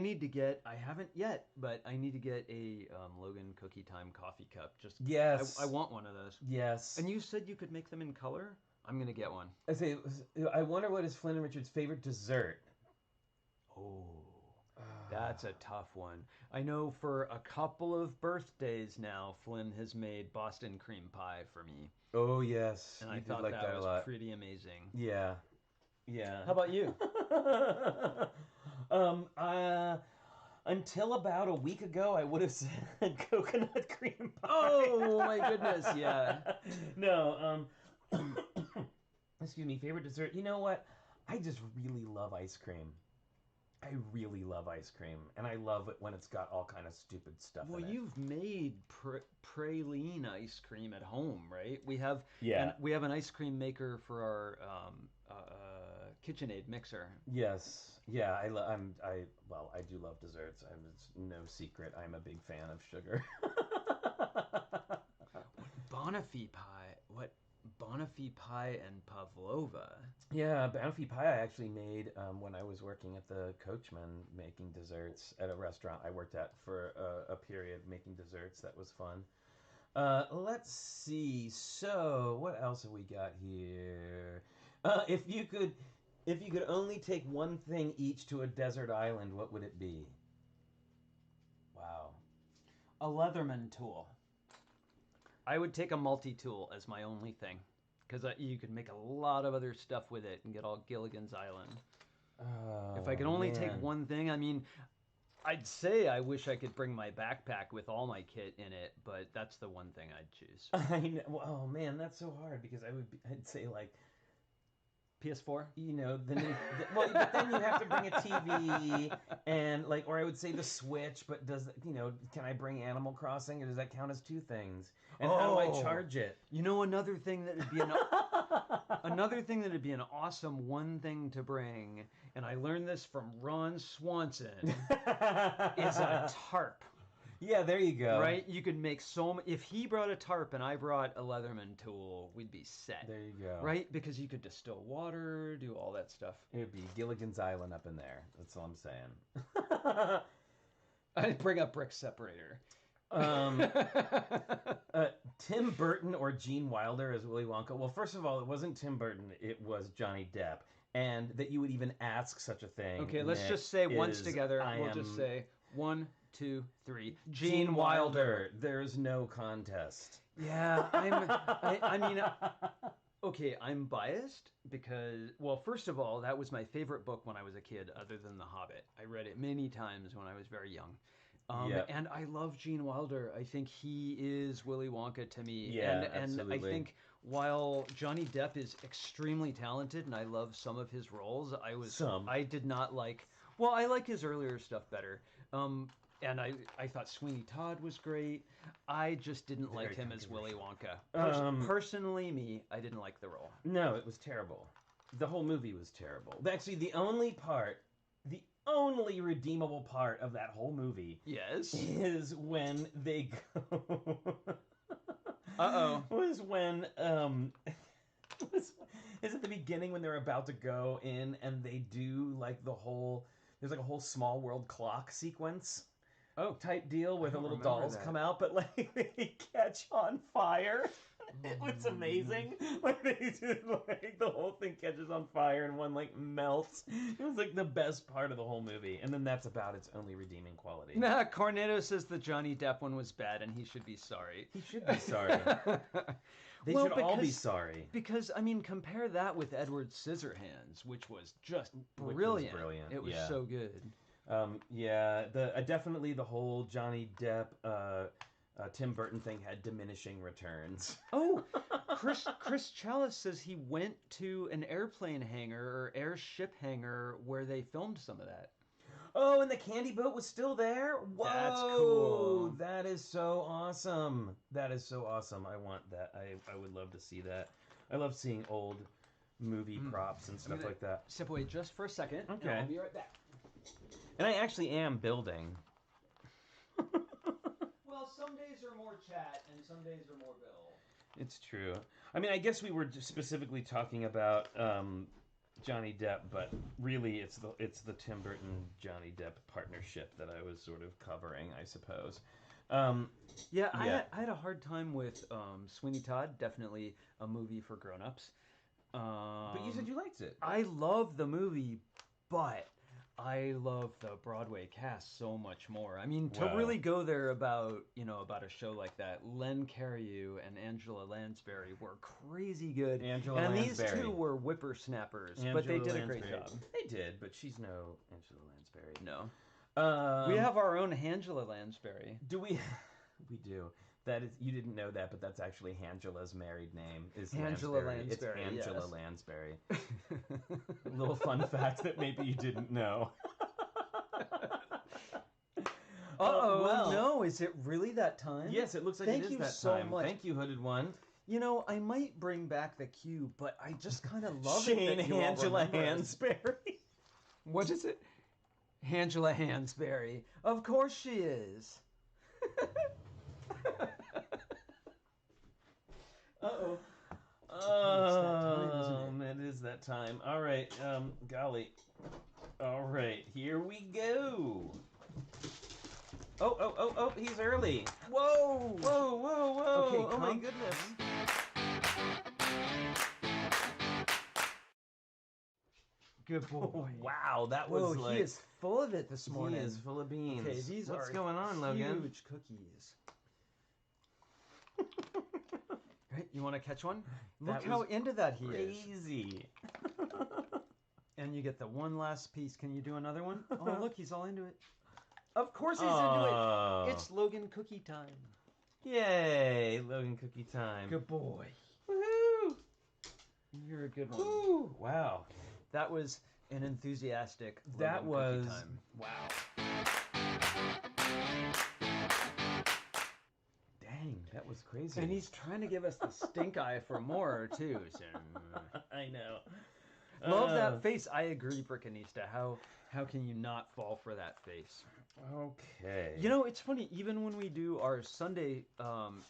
haven't yet, but I need to get a Logan Cookie Time coffee cup. Yes. I want one of those. Yes. And you said you could make them in color? I'm gonna get one. I say. I wonder what is Flynn and Richard's favorite dessert. Oh, that's a tough one. I know for a couple of birthdays now, Flynn has made Boston cream pie for me, Oh yes, and you I did thought like that that a was lot. pretty amazing. Yeah. Yeah. How about you? um, uh, until about a week ago, I would have said coconut cream pie. Oh my goodness, yeah. No, excuse me, favorite dessert. You know what? I just really love ice cream. I really love ice cream, and I love it when it's got all kind of stupid stuff Well, in it. you've made praline ice cream at home, right? Yeah. We have an ice cream maker for our KitchenAid mixer. Yes. Yeah. Well, I do love desserts. It's no secret. I'm a big fan of sugar. Bonafide pie. What banoffee pie and pavlova. Yeah, banoffee pie I actually made when I was working at the Coachman making desserts at a restaurant I worked at for a period making desserts. That was fun. Let's see. So, what else have we got here? If you could only take one thing each to a desert island, what would it be? Wow. A Leatherman tool. I would take a multi-tool as my only thing, because you could make a lot of other stuff with it and get all Gilligan's Island. Oh, If I could only take man. one thing, I mean, I'd say I wish I could bring my backpack with all my kit in it, but that's the one thing I'd choose. I know. Well, oh man, that's so hard because I'd say like, PS4? you know, well, but then you have to bring a TV and like, or I would say the Switch, but can I bring Animal Crossing or does that count as two things? And how do I Oh. charge it? You know, another thing that'd be an awesome one thing to bring, and I learned this from Ron Swanson, is a tarp. Yeah, there you go. Right? You could make if he brought a tarp and I brought a Leatherman tool, we'd be set. There you go. Right? Because you could distill water, do all that stuff. It would be Gilligan's Island up in there. That's all I'm saying. I'd bring a brick separator. Tim Burton or Gene Wilder as Willy Wonka? Well, first of all, it wasn't Tim Burton. It was Johnny Depp. And that you would even ask such a thing. Okay, let's Nick, just say once is together. We'll just say 1, 2, 3. Gene Wilder. There's no contest. Yeah, I mean, okay, I'm biased because, well, first of all, that was my favorite book when I was a kid, other than The Hobbit. I read it many times when I was very young. Yep. And I love Gene Wilder. I think he is Willy Wonka to me. Yeah, and absolutely. I think while Johnny Depp is extremely talented and I love some of his roles, I did not like, well, I like his earlier stuff better. And I thought Sweeney Todd was great. I just didn't like him as Willy Wonka. Personally, I didn't like the role. No, it was terrible. The whole movie was terrible. Actually, the only redeemable part of that whole movie Yes. is when they go. Uh-oh. Was when is at the beginning when they're about to go in and they do like there's like a whole Small World clock sequence. Type deal where the little dolls come out, but like they catch on fire. It was amazing. Like they do, like the whole thing catches on fire and one like melts. It was like the best part of the whole movie, and then that's about its only redeeming quality. Nah, Cornetto says the Johnny Depp one was bad and he should be sorry. He should be sorry. They should all be sorry. Because, I mean, compare that with Edward Scissorhands, which was just brilliant. It was so good. Definitely the whole Johnny Depp, Tim Burton thing had diminishing returns. Oh, Chris Chalice says he went to an airplane hangar or airship hangar where they filmed some of that. Oh, and the candy boat was still there? Whoa! That's cool. That is so awesome. That is so awesome. I want that. I would love to see that. I love seeing old movie props and stuff like that. Step away just for a second. Okay. And I'll be right back. And I actually am building. Well, some days are more chat and some days are more Bill. It's true. I mean, I guess we were just specifically talking about Johnny Depp, but really it's the Tim Burton Johnny Depp partnership that I was sort of covering, I suppose. I had a hard time with Sweeney Todd. Definitely a movie for grown-ups. But you said you liked it. I love the movie, but I love the Broadway cast so much more. I mean, to really go there about a show like that, Len Cariou and Angela Lansbury were crazy good. These two were whippersnappers, but they did a great job. They did, but she's no Angela Lansbury. No. We have our own Angela Lansbury. Do we? We do. That is, you didn't know that, but that's actually Angela's married name. Is Angela Lansbury. Lansbury. It's Angela yes. Lansbury. A little fun fact that maybe you didn't know. No, is it really that time? Yes, it looks like Thank it is you that so time. much. Thank you, Hooded One. You know, I might bring back the cue, but I just kind of love Shane it that you Angela all remember it. Hansberry. What is it? Angela Hansberry. Of course she is. Uh-oh. Oh, it is that time. All right, golly. All right, here we go. Oh, he's early. Whoa! Whoa. Okay, oh my calm goodness. Good boy. Oh, wow, that Whoa, was like... he is full of it this morning. He is full of beans. Okay, these What's are going on, Logan? huge cookies. Right, you want to catch one? Look how into that he is. Crazy. And you get the one last piece. Can you do another one? Oh, look, he's all into it. Of course he's into it. It's Logan cookie time. Yay, Logan cookie time. Good boy. Woohoo! You're a good one. Woo! Wow. That was an enthusiastic That Logan was... cookie time. Wow. Dang, that was crazy. And he's trying to give us the stink eye for more, too. So. I know. Love that face. I agree, Brickanista. How can you not fall for that face? Okay. You know, it's funny. Even when we do our Sunday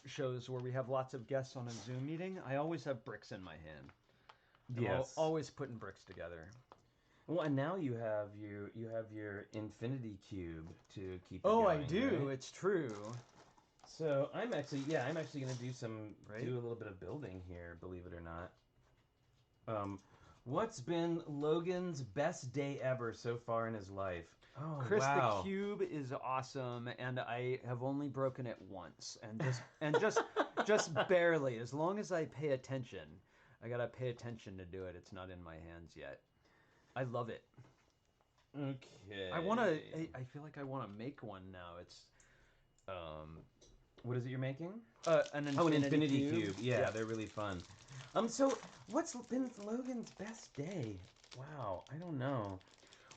shows where we have lots of guests on a Zoom meeting, I always have bricks in my hand. Yes. Always putting bricks together. Well, and now you have your infinity cube to keep. Oh, going, I do. Right? It's true. So I'm actually gonna do Right? do a little bit of building here, believe it or not. What's been Logan's best day ever so far in his life? Oh, Chris, wow. the cube is awesome, and I have only broken it once, and just barely. As long as I pay attention, I gotta pay attention to do it. It's not in my hands yet. I love it. Okay. I feel like I wanna make one now. It's What is it you're making? an Infinity Cube. Yeah, they're really fun. So what's been Logan's best day? Wow, I don't know.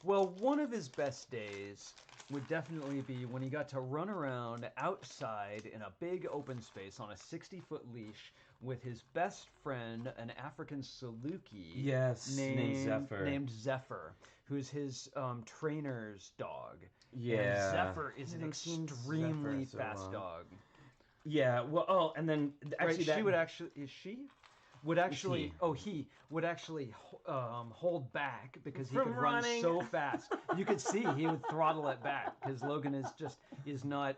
Well, one of his best days would definitely be when he got to run around outside in a big open space on a 60-foot leash with his best friend, an African Saluki. Yes, named Zephyr, who's his trainer's dog. Yeah. And Zephyr is an I haven't seen extremely Zephyr so fast long. dog. Yeah, well, and then actually Right, he would actually hold back because he From could run running. so fast. You could see he would throttle it back because Logan is not.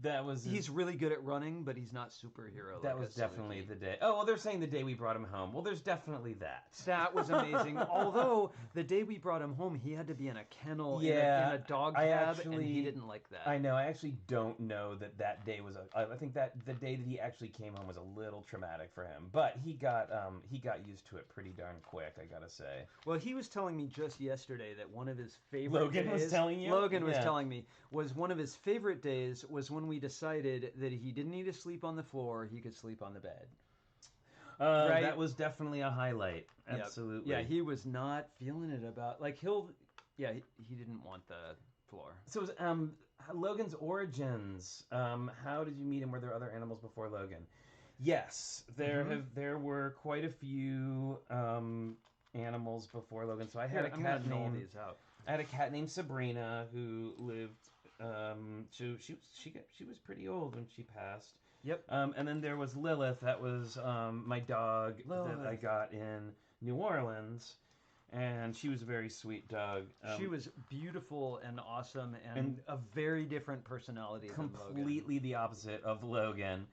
that was He's really good at running, but he's not superhero. that like was a definitely Saluki. the day. Oh well, they're saying the day we brought him home. Well, there's definitely that. That was amazing. Although the day we brought him home, he had to be in a kennel in Yeah, a dog I cab, and actually- he didn't like that. I know. I actually don't know that day was. I think that the day that he actually came home was a little traumatic for him. But he got used to it pretty darn quick. I gotta say. Well, he was telling me just yesterday that one of his favorite Logan was days, telling you? Logan was Yeah. telling me was one of his favorite days was when we decided that he didn't need to sleep on the floor, he could sleep on the bed. Right? That was definitely a highlight. Yep. Absolutely. Yeah, he was not feeling it about he didn't want the floor. So, Logan's origins. How did you meet him? Were there other animals before Logan? Yes, there were quite a few animals before Logan. So I had a cat named Sabrina who lived. She was pretty old when she passed. Yep. And then there was Lilith. That was my dog that I got in New Orleans. And she was a very sweet dog. She was beautiful and awesome and a very different personality than Logan. Completely the opposite of Logan,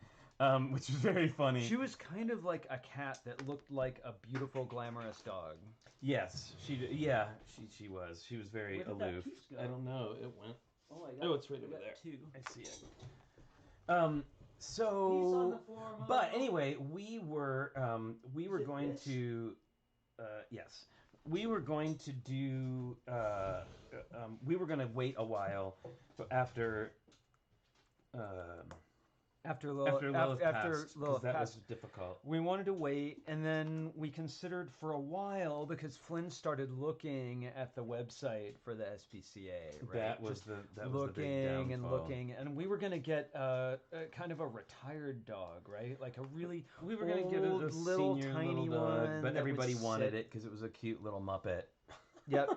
which was very funny. She was kind of like a cat that looked like a beautiful, glamorous dog. Yes, she was. She was very Where did that aloof. piece go? I don't know. It went. Oh, it's right over there. Two. I see it. But anyway, we were going to, yes, we were going to do, we were going to wait a while after Lilith passed, 'cause that was difficult. We wanted to wait, and then we considered for a while because Flynn started looking at the website for the SPCA. Right? That was Just the big looking and downfall. looking, and we were going to get a kind of a retired dog, right? Like a really We were going to get a little senior tiny little dog, one, but that everybody would wanted sit- it because it was a cute little Muppet. Yep.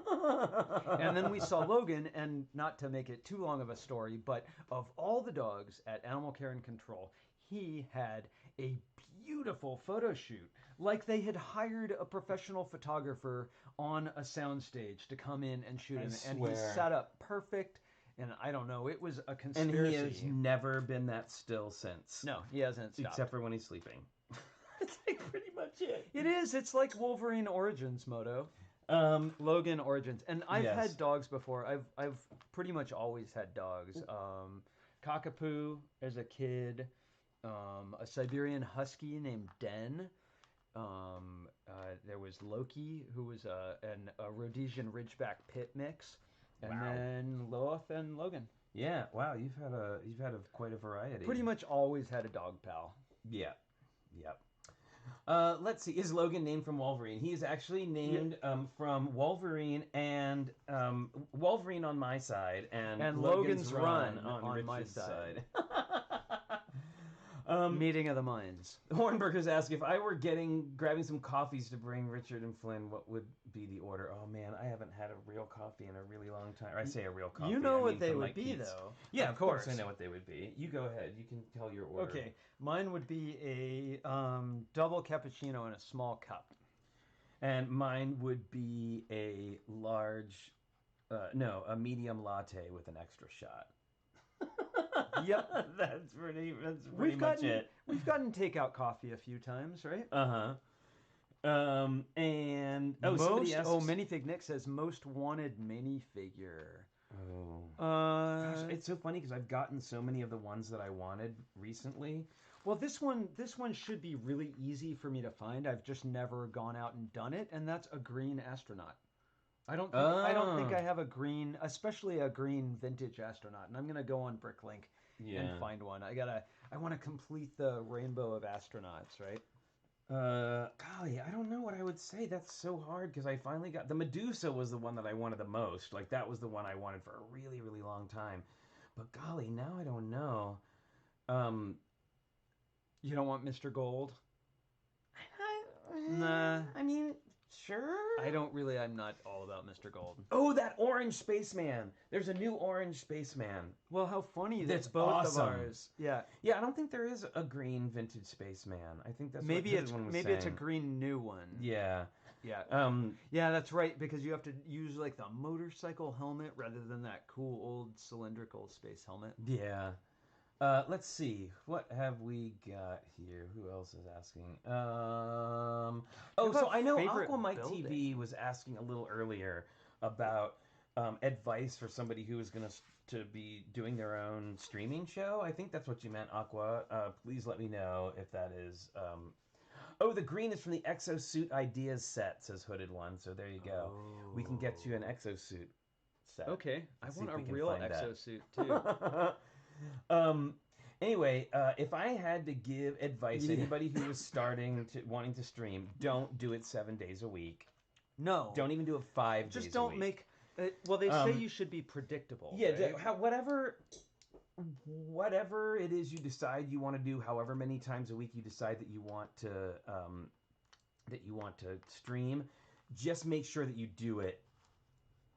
And then we saw Logan, and not to make it too long of a story, but of all the dogs at Animal Care and Control, he had a beautiful photo shoot. Like they had hired a professional photographer on a soundstage to come in and shoot him. And he swear. set up perfect. And I don't know, it was a And conspiracy. he has never been that still since. No, he hasn't stopped. Except for when he's sleeping. That's like pretty much it. It is. It's like Wolverine Origins, Moto. Logan Origins. And I've had dogs before. I've pretty much always had dogs. Cockapoo as a kid. A Siberian Husky named Den. There was Loki, who was a Rhodesian Ridgeback Pit mix. And then Loaf and Logan. Yeah, wow, you've had quite a variety. Pretty much always had a dog pal. Yeah, yep. Let's see. Is Logan named from Wolverine? He is actually named from Wolverine and Wolverine on my side and Logan's Run on my Richard's side. side. Meeting of the minds. Hornberger's asked if I were grabbing some coffees to bring Richard and Flynn, what would be the order? Oh man, I haven't had a real coffee in a really long time. Or I say a real coffee. You know I what mean they from would Mike be, Keats. though. Yeah, of course I know what they would be. You go ahead. You can tell your order. Okay, mine would be a double cappuccino in a small cup. And mine would be a a medium latte with an extra shot. Yep, that's pretty much it. We've gotten takeout coffee a few times, right? And somebody asks, Minifig Nick says most wanted minifigure. Gosh, it's so funny because I've gotten so many of the ones that I wanted recently. Well, this one should be really easy for me to find. I've just never gone out and done it, and that's a green astronaut. I don't think I have a green, especially a green vintage astronaut, and I'm gonna go on Bricklink and find one. I want to complete the rainbow of astronauts, right? Golly, I don't know what I would say. That's so hard because I finally got the Medusa was the one that I wanted the most. Like that was the one I wanted for a really, really long time. But golly, now I don't know. You don't want Mr. Gold? Nah. I mean, sure. I'm not all about Mr. Gold. Oh, that orange spaceman. There's a new orange spaceman. Well, how funny that's both awesome. of ours. Yeah. Yeah, I don't think there is a green vintage spaceman. I think that's maybe what it's everyone was maybe saying. it's a green new one. Yeah. Yeah. Yeah, that's right, because you have to use like the motorcycle helmet rather than that cool old cylindrical space helmet. Yeah. Let's see. What have we got here? Who else is asking? So I know Aqua Mike TV was asking a little earlier about advice for somebody who is going to be doing their own streaming show. I think that's what you meant, Aqua. Please let me know if that is. The green is from the Exosuit Ideas set, says Hooded One. So there you go. Oh. We can get you an exosuit set. Okay. I want a real exosuit too. Anyway, if I had to give advice to anybody who was wanting to stream, don't do it 7 days a week. No. Don't even do it 5 days a week. Just don't make... well, they say you should be predictable. Yeah, right? Whatever it is you decide you want to do, however many times a week you decide that you want to stream, just make sure that you do it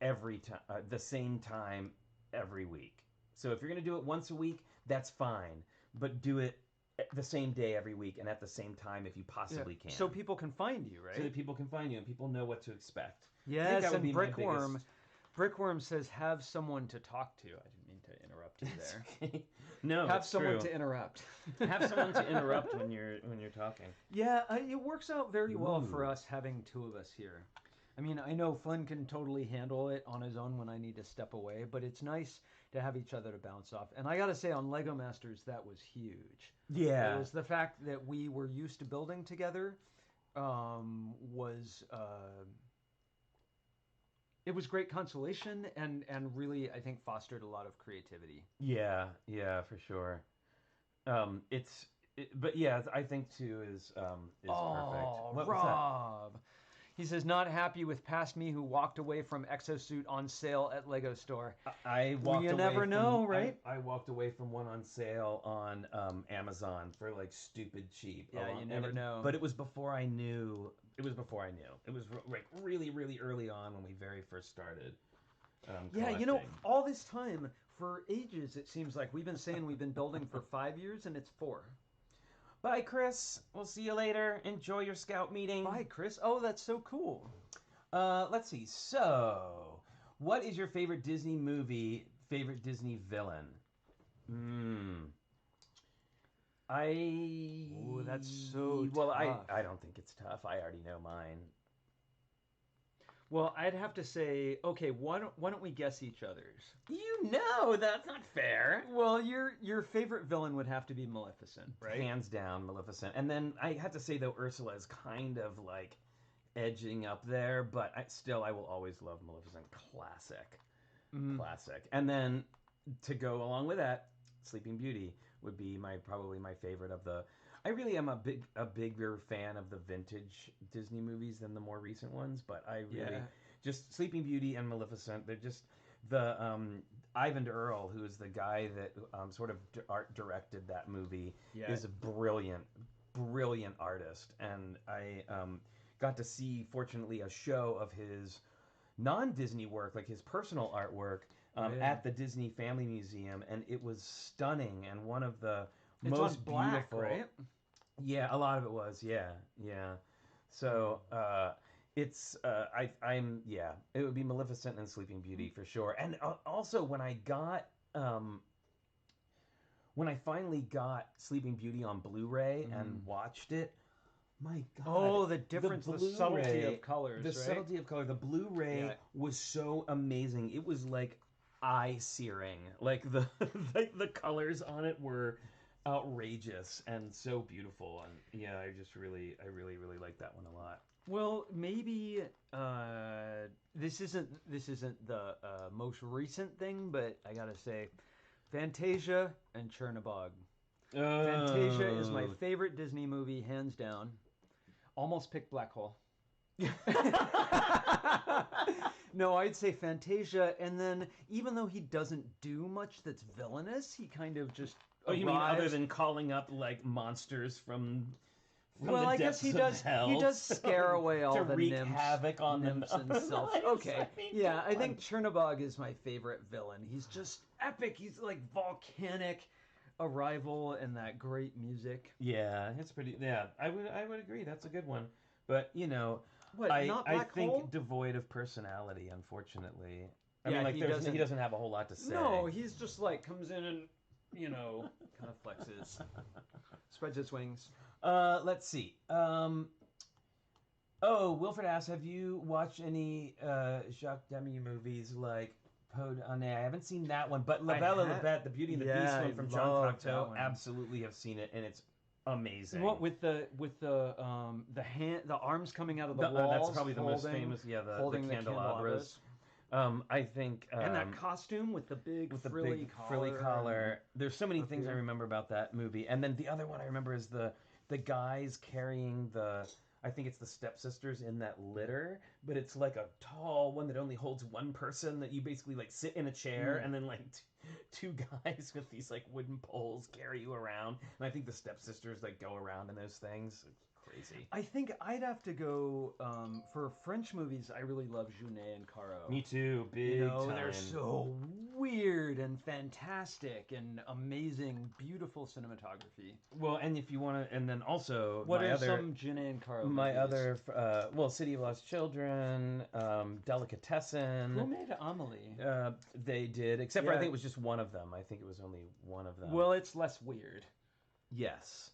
every time, the same time every week. So if you're going to do it once a week, that's fine. But do it the same day every week and at the same time if you possibly can. So people can find you, right? So that people can find you and people know what to expect. Yes, and Brickworm says, have someone to talk to. I didn't mean to interrupt you there. Okay. No, have someone to interrupt. Have someone to interrupt when you're talking. Yeah, it works out very well for us having two of us here. I mean, I know Flynn can totally handle it on his own when I need to step away, but it's nice to have each other to bounce off. And I got to say, on Lego Masters, that was huge. Yeah. It was the fact that we were used to building together it was great consolation and really, I think, fostered a lot of creativity. Yeah, for sure. But yeah, I think too is perfect. What Rob. He says, not happy with past me who walked away from Exosuit on sale at Lego Store. I walked away never know, right? I walked away from one on sale on Amazon for like stupid cheap. Yeah, you never know. But it was before I knew. It was like really, really early on when we very first started. Yeah, all this time, for ages, it seems like we've been saying we've been building for 5 years, and it's 4. Bye, Chris. We'll see you later. Enjoy your scout meeting. Bye, Chris. Oh, that's so cool. Let's see. So, what is your favorite Disney movie, favorite Disney villain? Oh, that's so Well, tough. I don't think it's tough. I already know mine. Well, I'd have to say, okay, why don't we guess each other's? You know, that's not fair. Well, your favorite villain would have to be Maleficent, right? Hands down, Maleficent. And then I have to say, though, Ursula is kind of like edging up there, but I will always love Maleficent. Classic. Classic. And then to go along with that, Sleeping Beauty would be probably my favorite of the... I really am a bigger fan of the vintage Disney movies than the more recent ones, but I really... Just Sleeping Beauty and Maleficent, they're just... The Ivan Earl, who is the guy that sort of art directed that movie, is a brilliant artist. And I got to see, fortunately, a show of his non-Disney work, like his personal artwork, at the Disney Family Museum, and it was stunning and one of the most black, beautiful. Right? Yeah, a lot of it was. Yeah. So it's it would be Maleficent and Sleeping Beauty for sure. And also when I finally got Sleeping Beauty on Blu-ray and watched it, my God! Oh, the difference, the subtlety of colors, the subtlety of color. The Blu-ray was so amazing. It was like eye-searing. Like the the colors on it were outrageous and so beautiful. And yeah, I really like that one a lot. Well, maybe this isn't the most recent thing, but I gotta say, Fantasia and Chernabog. Fantasia is my favorite Disney movie, hands down. Almost picked Black Hole. No, I'd say Fantasia, and then even though he doesn't do much that's villainous, he kind of just you mean other than calling up like monsters from well, the I guess depths he of does. hell He does scare away all to the wreak nymphs, havoc on nymphs them. himself. Okay, yeah, I think fun. Chernabog is my favorite villain. He's just epic. He's like volcanic arrival and that great music. Yeah, it's pretty. Yeah, I would agree. That's a good one. But you know, What? Not I Black think Hole? devoid of personality, unfortunately. I Yeah, mean, like he he doesn't have a whole lot to say. No, he's just like comes in and kind of flexes, spreads his wings. Let's see. Wilfred asks, have you watched any Jacques Demy movies like Peau d'Année? I haven't seen that one, but La Belle et la Bête, The Beauty and the Beast one from John Cocteau, absolutely have seen it, and it's amazing. What with the hand, the arms coming out of the walls? That's probably the most famous. Yeah, the candelabras. I think and that costume with the big frilly collar. There's so many things I remember about that movie, and then the other one I remember is the guys carrying I think it's the stepsisters in that litter, but it's like a tall one that only holds one person that you basically like sit in a chair and then like two guys with these like wooden poles carry you around. And I think the stepsisters like go around in those things. It's crazy. I think I'd have to go for French movies. I really love Junet and Caro. Me too, big time. They're so weird and fantastic and amazing, beautiful cinematography. Well, and if you want to, and then also what are some Junet and Caro movies? City of Lost Children, Delicatessen. Who made Amelie? They did, except for I think it was just one of them. I think it was only one of them. Well, it's less weird. Yes.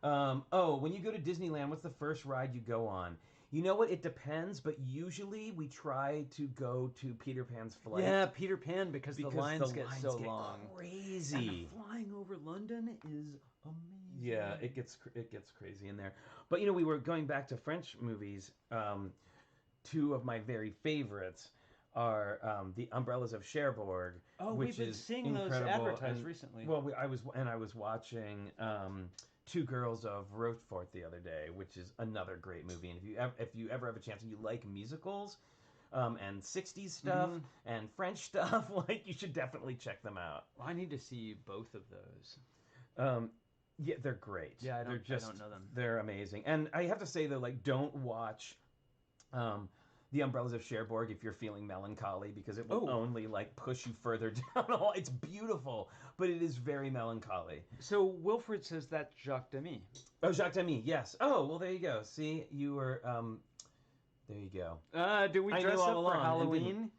When you go to Disneyland, what's the first ride you go on? You know what? It depends, but usually we try to go to Peter Pan's Flight. Yeah, Peter Pan, because the lines get so long. Crazy. And flying over London is amazing. Yeah, it gets crazy in there. But we were going back to French movies. Two of my very favorites are The Umbrellas of Cherbourg. Oh, which we've been is seeing those advertised recently. Well, I was watching Two Girls of Rochefort the other day, which is another great movie. And if you ever have a chance and you like musicals and 60s stuff and French stuff, like you should definitely check them out. Well, I need to see both of those. Yeah, they're great. Yeah, I don't know them. They're amazing. And I have to say though, like, don't watch The the Umbrellas of Cherbourg if you're feeling melancholy, because it will Oh. only like push you further down. It's beautiful, but it is very melancholy. So Wilfred says that's Jacques Demy. Oh, Jacques Demy, yes. Oh, well, there you go. See, you were, there you go. Do we I dress knew all up for along and Halloween?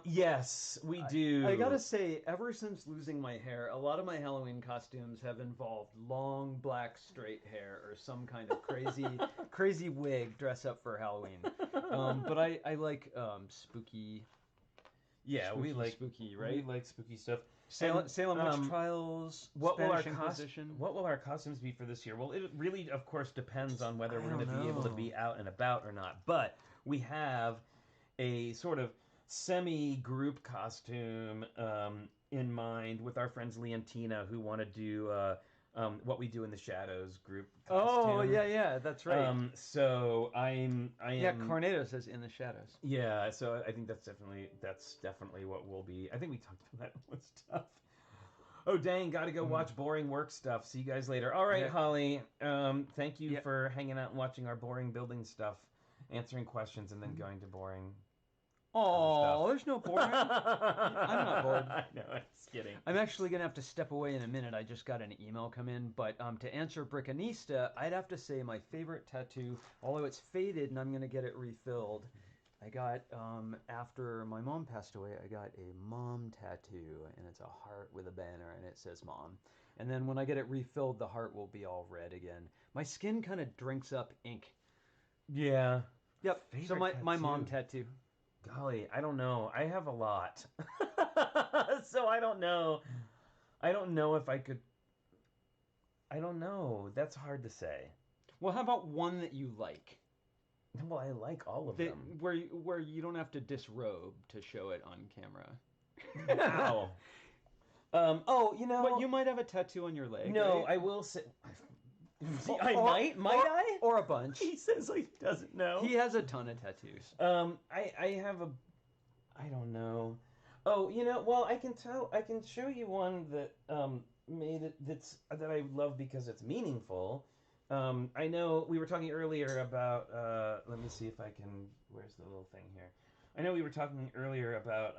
Yes, we do. I gotta say, ever since losing my hair, a lot of my Halloween costumes have involved long black straight hair or some kind of crazy wig dress up for Halloween. But I like spooky. Yeah, we like spooky, right? We like spooky stuff. Salem Witch Trials. What will, Spanish Inquisition. what will our costumes be for this year? Well, it really, of course, depends on whether I we're going to don't be able to know. be out and about or not. But we have a sort of semi-group costume in mind with our friends Lee and Tina, who want to do What We Do in the Shadows group costume. Oh yeah, that's right. So I am. Yeah, Cornado says In the Shadows. Yeah, so I think that's definitely what we'll be. I think we talked about that with stuff. Oh dang, gotta go watch boring work stuff. See you guys later. All right, Yeah. Holly. Thank you Yeah. for hanging out and watching our boring building stuff, answering questions, and then going to boring. Oh, there's no boring. I'm not bored. I know, I'm just kidding. I'm actually gonna have to step away in a minute. I just got an email come in, but to answer Brickanista, I'd have to say my favorite tattoo, although it's faded and I'm gonna get it refilled. I got after my mom passed away, I got a mom tattoo, and it's a heart with a banner, and it says mom. And then when I get it refilled, the heart will be all red again. My skin kind of drinks up ink. Yeah. Yep. So Favorite my mom tattoo. tattoo. Golly, I don't know. I have a lot. So I don't know. I don't know if I could. I don't know. That's hard to say. Well, how about one that you like? Well, I like all of That, them. where you don't have to disrobe to show it on camera. Wow. Oh, you know. But you might have a tattoo on your leg. No, right? I will say. See, Or- I or- might. Might or- I? Or a bunch. He says like he doesn't know. He has a ton of tattoos. I have a. I don't know. Oh, you know. Well, I can tell. I can show you one that made it. That I love because it's meaningful. I know we were talking earlier about. Let me see if I can. Where's the little thing here? I know we were talking earlier about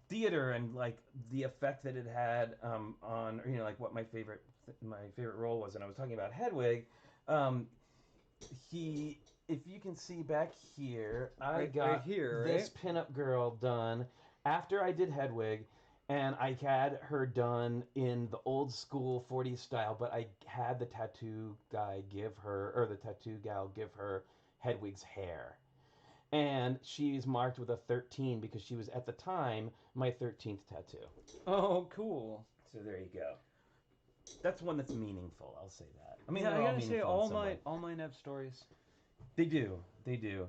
theater and like the effect that it had on, you know, like what my favorite role was, and I was talking about Hedwig. If you can see back here, I got right here, this pinup girl done after I did Hedwig, and I had her done in the old school 40s style, but I had the tattoo gal give her Hedwig's hair. And she's marked with a 13 because she was at the time my 13th tattoo. Oh, cool. So there you go. That's one that's meaningful. I'll say that. I mean, Yeah, they're I all gotta say, meaningful in some way. all mine have stories. They do. They do.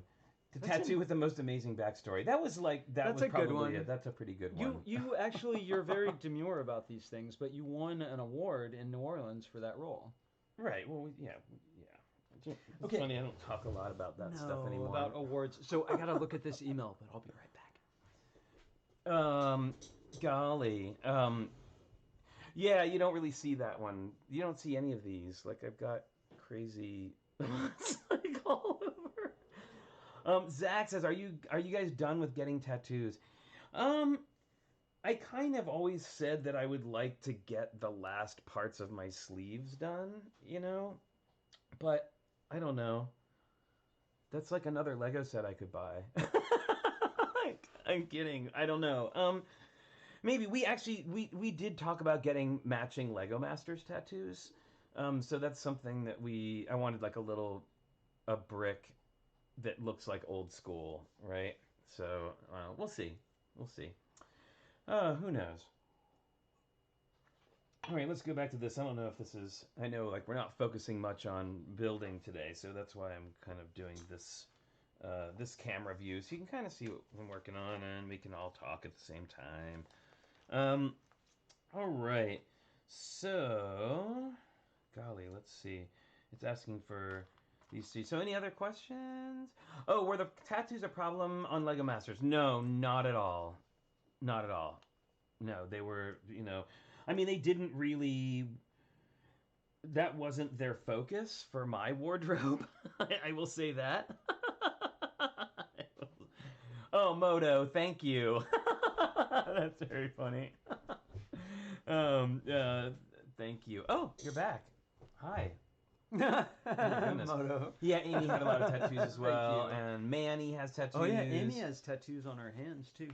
The That's tattoo with the most amazing backstory. That was That's was a good probably one. That's a pretty good one. You actually, you're very demure about these things, but you won an award in New Orleans for that role. Right. Well, yeah. It's Okay. funny. I don't talk a lot about that stuff anymore. About awards. So I gotta look at this email, but I'll be right back. Golly. Yeah, you don't really see that one. You don't see any of these. Like I've got crazy. It's like all over. Zach says, "Are you guys done with getting tattoos?" I kind of always said that I would like to get the last parts of my sleeves done, you know, but I don't know. That's like another Lego set I could buy. I'm kidding. I don't know. Maybe we did talk about getting matching Lego Masters tattoos. So that's something that I wanted like a brick that looks like old school, right? So we'll see. We'll see. Who knows? All right, let's go back to this. I don't know if this is. I know, like, we're not focusing much on building today, so that's why I'm kind of doing this this camera view, so you can kind of see what I'm working on, and we can all talk at the same time. All right. So, golly, let's see. It's asking for these two. So, any other questions? Oh, were the tattoos a problem on Lego Masters? No, not at all. Not at all. No, they were, you know, I mean, they didn't really, that wasn't their focus for my wardrobe. I will say that. Oh, Moto, thank you. That's very funny. Thank you. Oh, you're back. Hi. Goodness. Moto. Yeah, Amy had a lot of tattoos as well, Thank you. and Manny has tattoos. Oh yeah, Amy has tattoos on her hands too.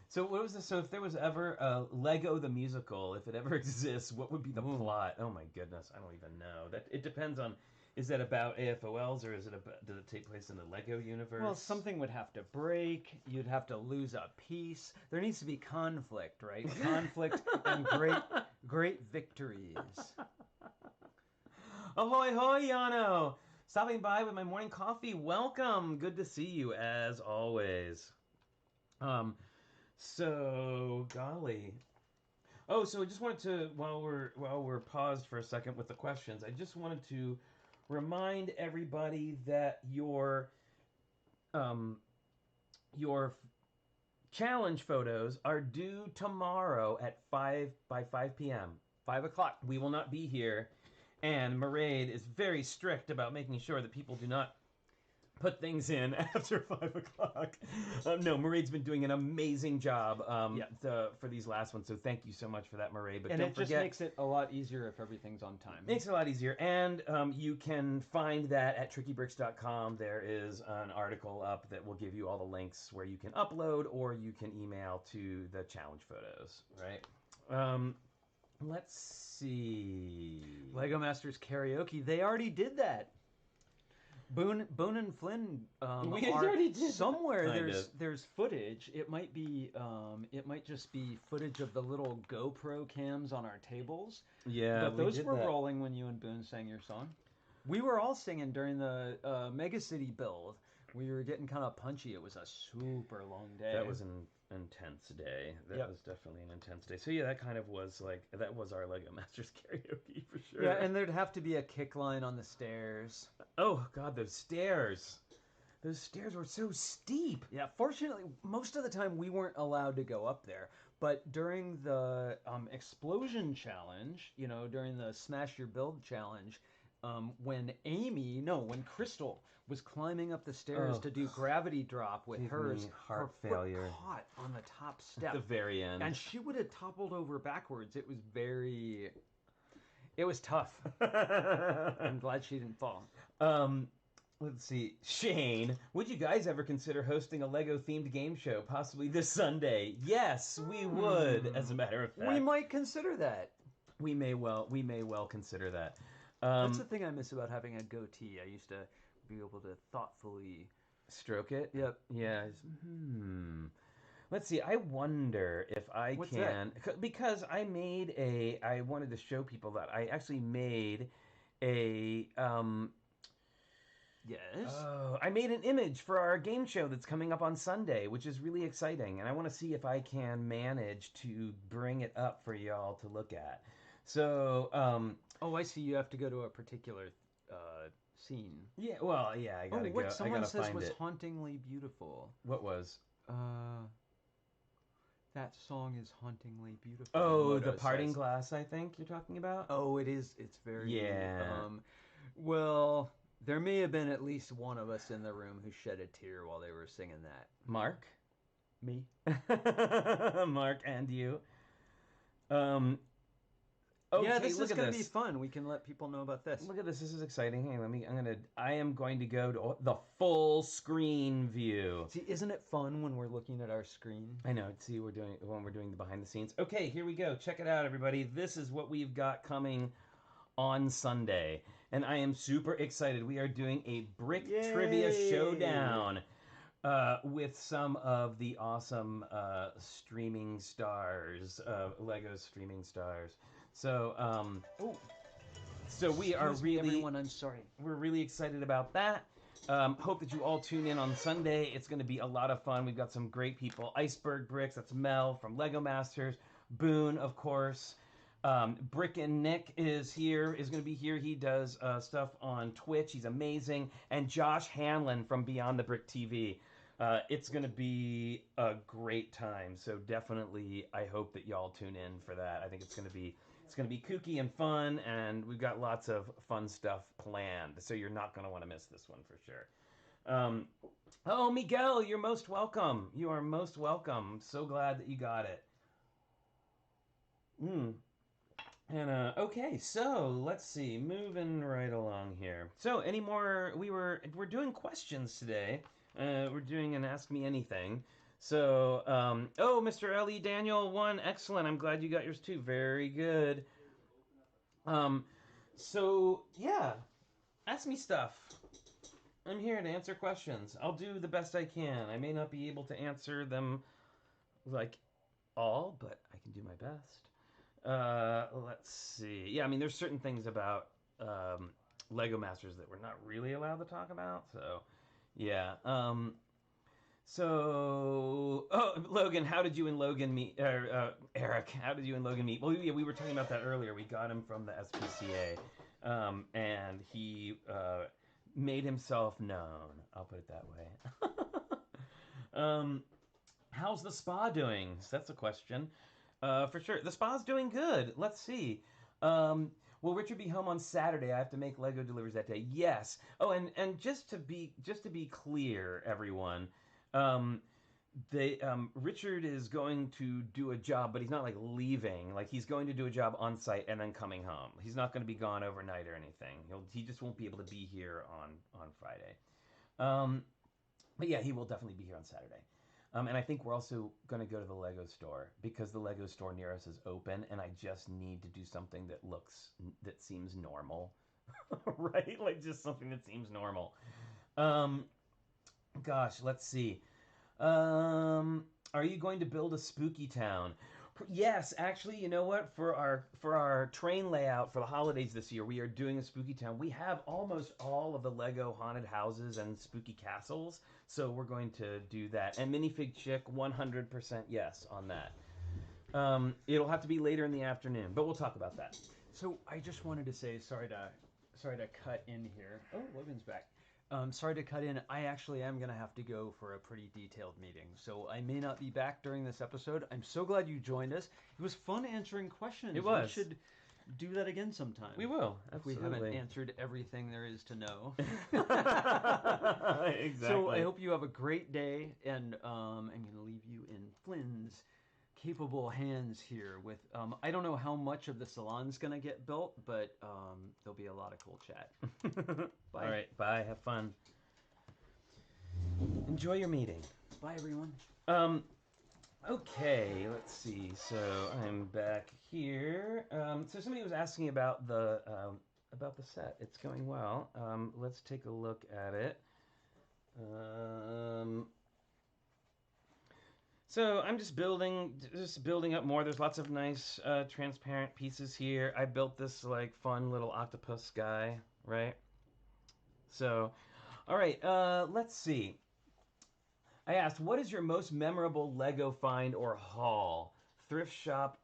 So what was this? So if there was ever a Lego the musical, if it ever exists, what would be the plot? Oh my goodness, I don't even know. That it depends on. Is that about AFOLs or is it about, does it take place in the Lego universe? Well, something would have to break. You'd have to lose a piece. There needs to be conflict, right? Conflict and great victories. Ahoy, hoy, Yano! Stopping by with my morning coffee. Welcome. Good to see you as always. So golly. Oh, so I just wanted to while we're paused for a second with the questions, I just wanted to remind everybody that your challenge photos are due tomorrow at 5 p.m. 5 o'clock. We will not be here. And Mairead is very strict about making sure that people do not put things in after 5 o'clock. No, Mairead's been doing an amazing job for these last ones, so thank you so much for that, Mairead. But And don't it just forget, makes it a lot easier if everything's on time. makes it a lot easier. And you can find that at TrickyBricks.com. There is an article up that will give you all the links where you can upload or you can email to the challenge photos, right? Let's see. Lego Masters karaoke. They already did that. Boone and Flynn We are already did somewhere. that. There's footage. It might just be footage of the little GoPro cams on our tables. Yeah, But we those did were that. rolling when you and Boone sang your song. We were all singing during the Mega City build. We were getting kind of punchy. It was a super long day. That was an intense day. That Yep. was definitely an intense day. So yeah, that kind of was like, that was our Lego Masters karaoke for sure. Yeah, and there'd have to be a kick line on the stairs. oh God, those stairs. Those stairs were so steep. Yeah, fortunately, most of the time we weren't allowed to go up there. But during the explosion challenge, during the Smash Your Build challenge, when Crystal was climbing up the stairs Oh. to do gravity drop with Gave hers, me heart her failure. foot caught on the top At step. the very end. And she would have toppled over backwards. It was tough. I'm glad she didn't fall. Let's see. Shane, would you guys ever consider hosting a Lego themed game show, possibly this Sunday? Yes, we would, as a matter of fact. We might consider that. We may well consider that. That's the thing I miss about having a goatee. I used to be able to thoughtfully Stroke it? Yep. Yeah. Let's see. I wonder if I What's can... Because I wanted to show people that I actually made a... Yes. I made an image for our game show that's coming up on Sunday, which is really exciting. And I want to see if I can manage to bring it up for y'all to look at. So... Oh, I see. You have to go to a particular scene. yeah, well, yeah, I gotta go. Someone I gotta says find was it. hauntingly beautiful. What was? That song is hauntingly beautiful. Oh, Moto the parting says. glass, I think you're talking about? Oh, it is. It's very. Yeah. Well, there may have been at least one of us in the room who shed a tear while they were singing that. Mark? Me. Mark and you. Okay, Okay, this look is at going to this. be fun. We can let people know about this. Look at this. This is exciting. Hey, I am going to go to the full screen view. See, isn't it fun when we're looking at our screen? I know. See, when we're doing the behind the scenes. Okay, here we go. Check it out, everybody. This is what we've got coming on Sunday, and I am super excited. We are doing a brick trivia showdown with some of the awesome streaming stars, Lego streaming stars. So, so we are Excuse me, really, everyone, I'm sorry. we're really excited about that. Hope that you all tune in on Sunday. It's going to be a lot of fun. We've got some great people. Iceberg Bricks, that's Mel from Lego Masters. Boone, of course. Brick and Nick is going to be here. He does stuff on Twitch. He's amazing. And Josh Hanlon from Beyond the Brick TV. It's going to be a great time. So definitely, I hope that y'all tune in for that. I think it's going to be kooky and fun, and we've got lots of fun stuff planned. So you're not going to want to miss this one for sure. Oh, Miguel, you're most welcome. You are most welcome. So glad that you got it. And okay, so let's see, moving right along here. So any more? We're doing questions today. We're doing an Ask Me Anything. So oh, Mr. L.E. Daniel 1, excellent. I'm glad you got yours too. Very good. So yeah, ask me stuff. I'm here to answer questions. I'll do the best I can. I may not be able to answer them like all, but I can do my best. Let's see. Yeah, I mean, there's certain things about Lego Masters that we're not really allowed to talk about. So, yeah. So, oh, Logan, how did you and Logan meet? Eric, how did you and Logan meet? Well, yeah, we were talking about that earlier. We got him from the SPCA, and he made himself known. I'll put it that way. How's the spa doing? That's a question. For sure. The spa's doing good. Let's see. Will Richard be home on Saturday? I have to make Lego deliveries that day. Yes. Oh, and just to be clear, everyone, Richard is going to do a job, but he's not like leaving. Like he's going to do a job on site and then coming home. He's not going to be gone overnight or anything. He just won't be able to be here on Friday. But yeah, he will definitely be here on Saturday. And I think we're also going to go to the Lego store because the Lego store near us is open, and I just need to do something that seems normal, right? Like just something that seems normal. Gosh, let's see. Are you going to build a spooky town? Yes, actually, you know what? For our train layout for the holidays this year, we are doing a spooky town. We have almost all of the Lego haunted houses and spooky castles, so we're going to do that. And Minifig Chick, 100% yes on that. It'll have to be later in the afternoon, but we'll talk about that. So I just wanted to say, sorry to cut in here. Oh, Logan's back. Sorry to cut in. I actually am going to have to go for a pretty detailed meeting, so I may not be back during this episode. I'm so glad you joined us. It was fun answering questions. It was. We should do that again sometime. We will. Absolutely. If we haven't answered everything there is to know. Exactly. So I hope you have a great day, and I'm going to leave you in Flynn's capable hands here with I don't know how much of the salon's gonna get built, but there'll be a lot of cool chat. Bye. All right, bye. Have fun. Enjoy your meeting. Bye, everyone. Okay, let's see. So I'm back here. So somebody was asking about the set. It's going well. Let's take a look at it. So I'm just building up more. There's lots of nice transparent pieces here. I built this like fun little octopus guy, right? So, all right, let's see. I asked, what is your most memorable Lego find or haul? Thrift shop,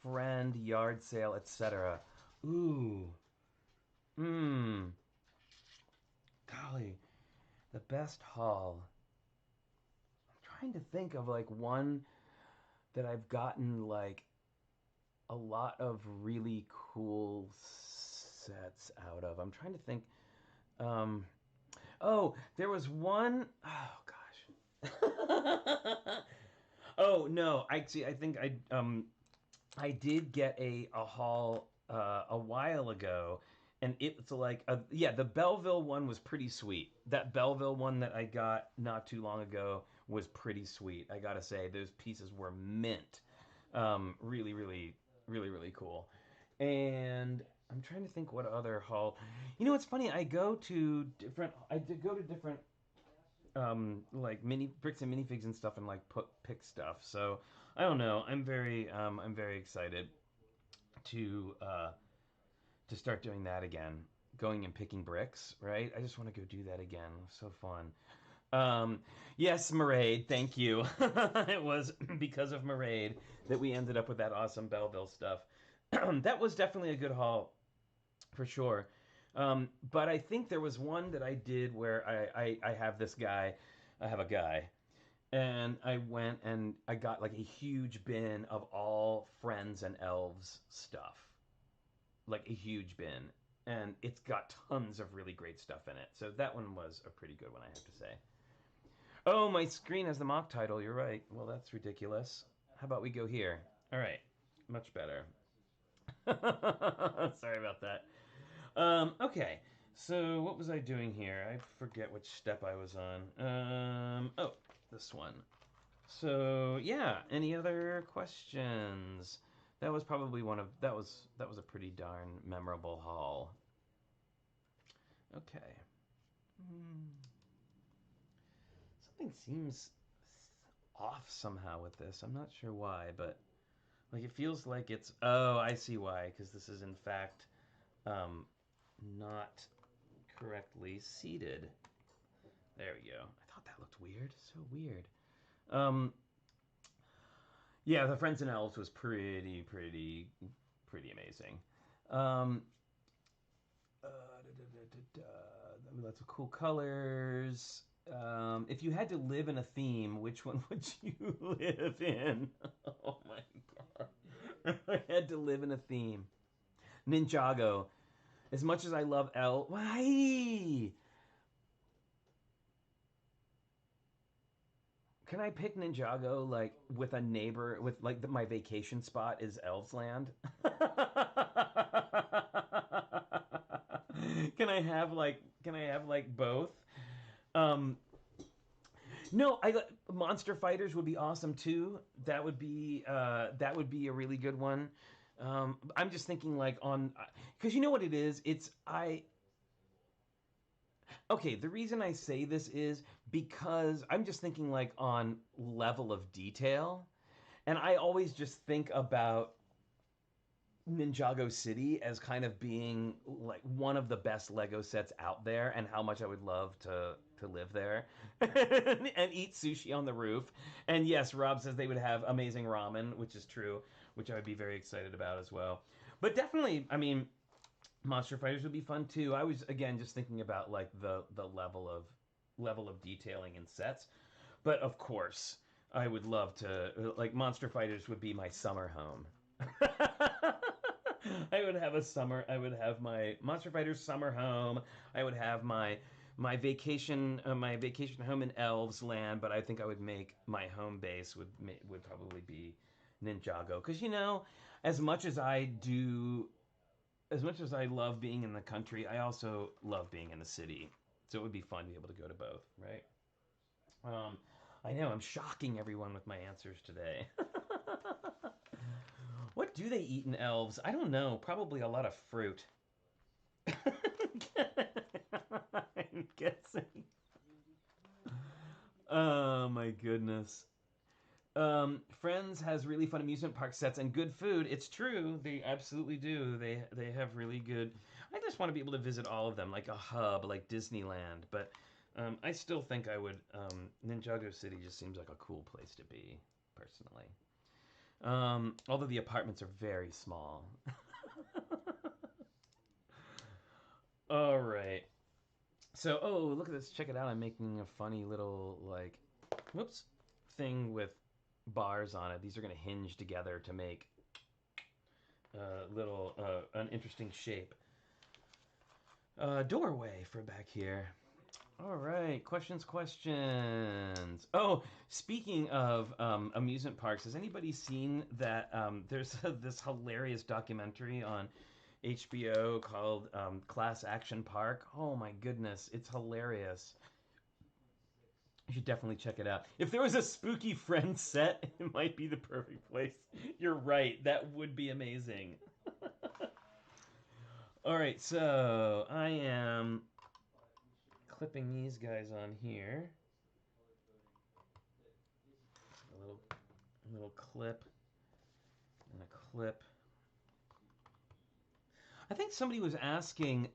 friend, yard sale, etc. Ooh. Golly, the best haul. Trying to think of like one that I've gotten like a lot of really cool sets out of. I'm trying to think. Oh, there was one. Oh gosh. Oh no, I think I did get a haul a while ago. And it's like, the Belleville one was pretty sweet. That Belleville one that I got not too long ago was pretty sweet. I gotta say, those pieces were mint. Really, really, really, really cool. And I'm trying to think what other haul. You know, it's funny. I did go to different like mini bricks and minifigs and stuff, and like pick stuff. So I don't know. I'm very excited to start doing that again. Going and picking bricks, right? I just want to go do that again. It was so fun. Yes, Maraid, thank you. It was because of Maraid that we ended up with that awesome Belleville stuff. That was definitely a good haul, for sure. But I think there was one that I did where I have this guy. I have a guy. and I went and I got like a huge bin of all Friends and Elves stuff. Like a huge bin. And it's got tons of really great stuff in it. So that one was a pretty good one, I have to say. Oh, my screen has the mock title. You're right. Well, that's ridiculous. How about we go here? All right. Much better. Sorry about that. Okay. So what was I doing here? I forget which step I was on. Oh, this one. So yeah, any other questions? That was probably that was a pretty darn memorable haul. Okay. Something seems off somehow with this. I'm not sure why, but like it feels like it's, oh, I see why, because this is in fact not correctly seated. There we go. I thought that looked weird. So weird. Yeah, the Friends and Elves was pretty amazing. Lots of cool colors. If you had to live in a theme, which one would you live in? Oh my god. I had to live in a theme. Ninjago. As much as I love why? Can I pick Ninjago like with a neighbor with like my vacation spot is Elves Land? Can I have like both? No, Monster Fighters would be awesome too. That would be a really good one. I'm just thinking like because you know what it is? Okay, the reason I say this is because I'm just thinking like on level of detail. And I always just think about Ninjago City as kind of being like one of the best Lego sets out there and how much I would love to live there and eat sushi on the roof. And yes, Rob says they would have amazing ramen, which is true, which I would be very excited about as well. But definitely, I mean, Monster Fighters would be fun too. I was again just thinking about like the level of detailing in sets. But of course, I would love to like Monster Fighters would be my summer home. I would have my Monster Fighters summer home. I would have my vacation home in Elves Land, but I think I would make my home base would probably be Ninjago, because you know, as much as I love being in the country, I also love being in the city. So it would be fun to be able to go to both, right? I know I'm shocking everyone with my answers today. What do they eat in Elves? I don't know. Probably a lot of fruit. I'm guessing. Oh my goodness. Friends has really fun amusement park sets and good food. It's true. They absolutely do. They have really good. I just want to be able to visit all of them, like a hub, like Disneyland. But I still think I would. Ninjago City just seems like a cool place to be, personally. Although the apartments are very small. All right. So, oh, look at this. Check it out. I'm making a funny little, like, whoops, thing with bars on it. These are going to hinge together to make an interesting shape. Doorway for back here. All right, questions. Oh, speaking of amusement parks, has anybody seen that there's this hilarious documentary on HBO called Class Action Park? Oh my goodness, it's hilarious. You should definitely check it out. If there was a spooky friend set, it might be the perfect place. You're right, that would be amazing. All right, so I am clipping these guys on here. A little clip and a clip. I think somebody was asking,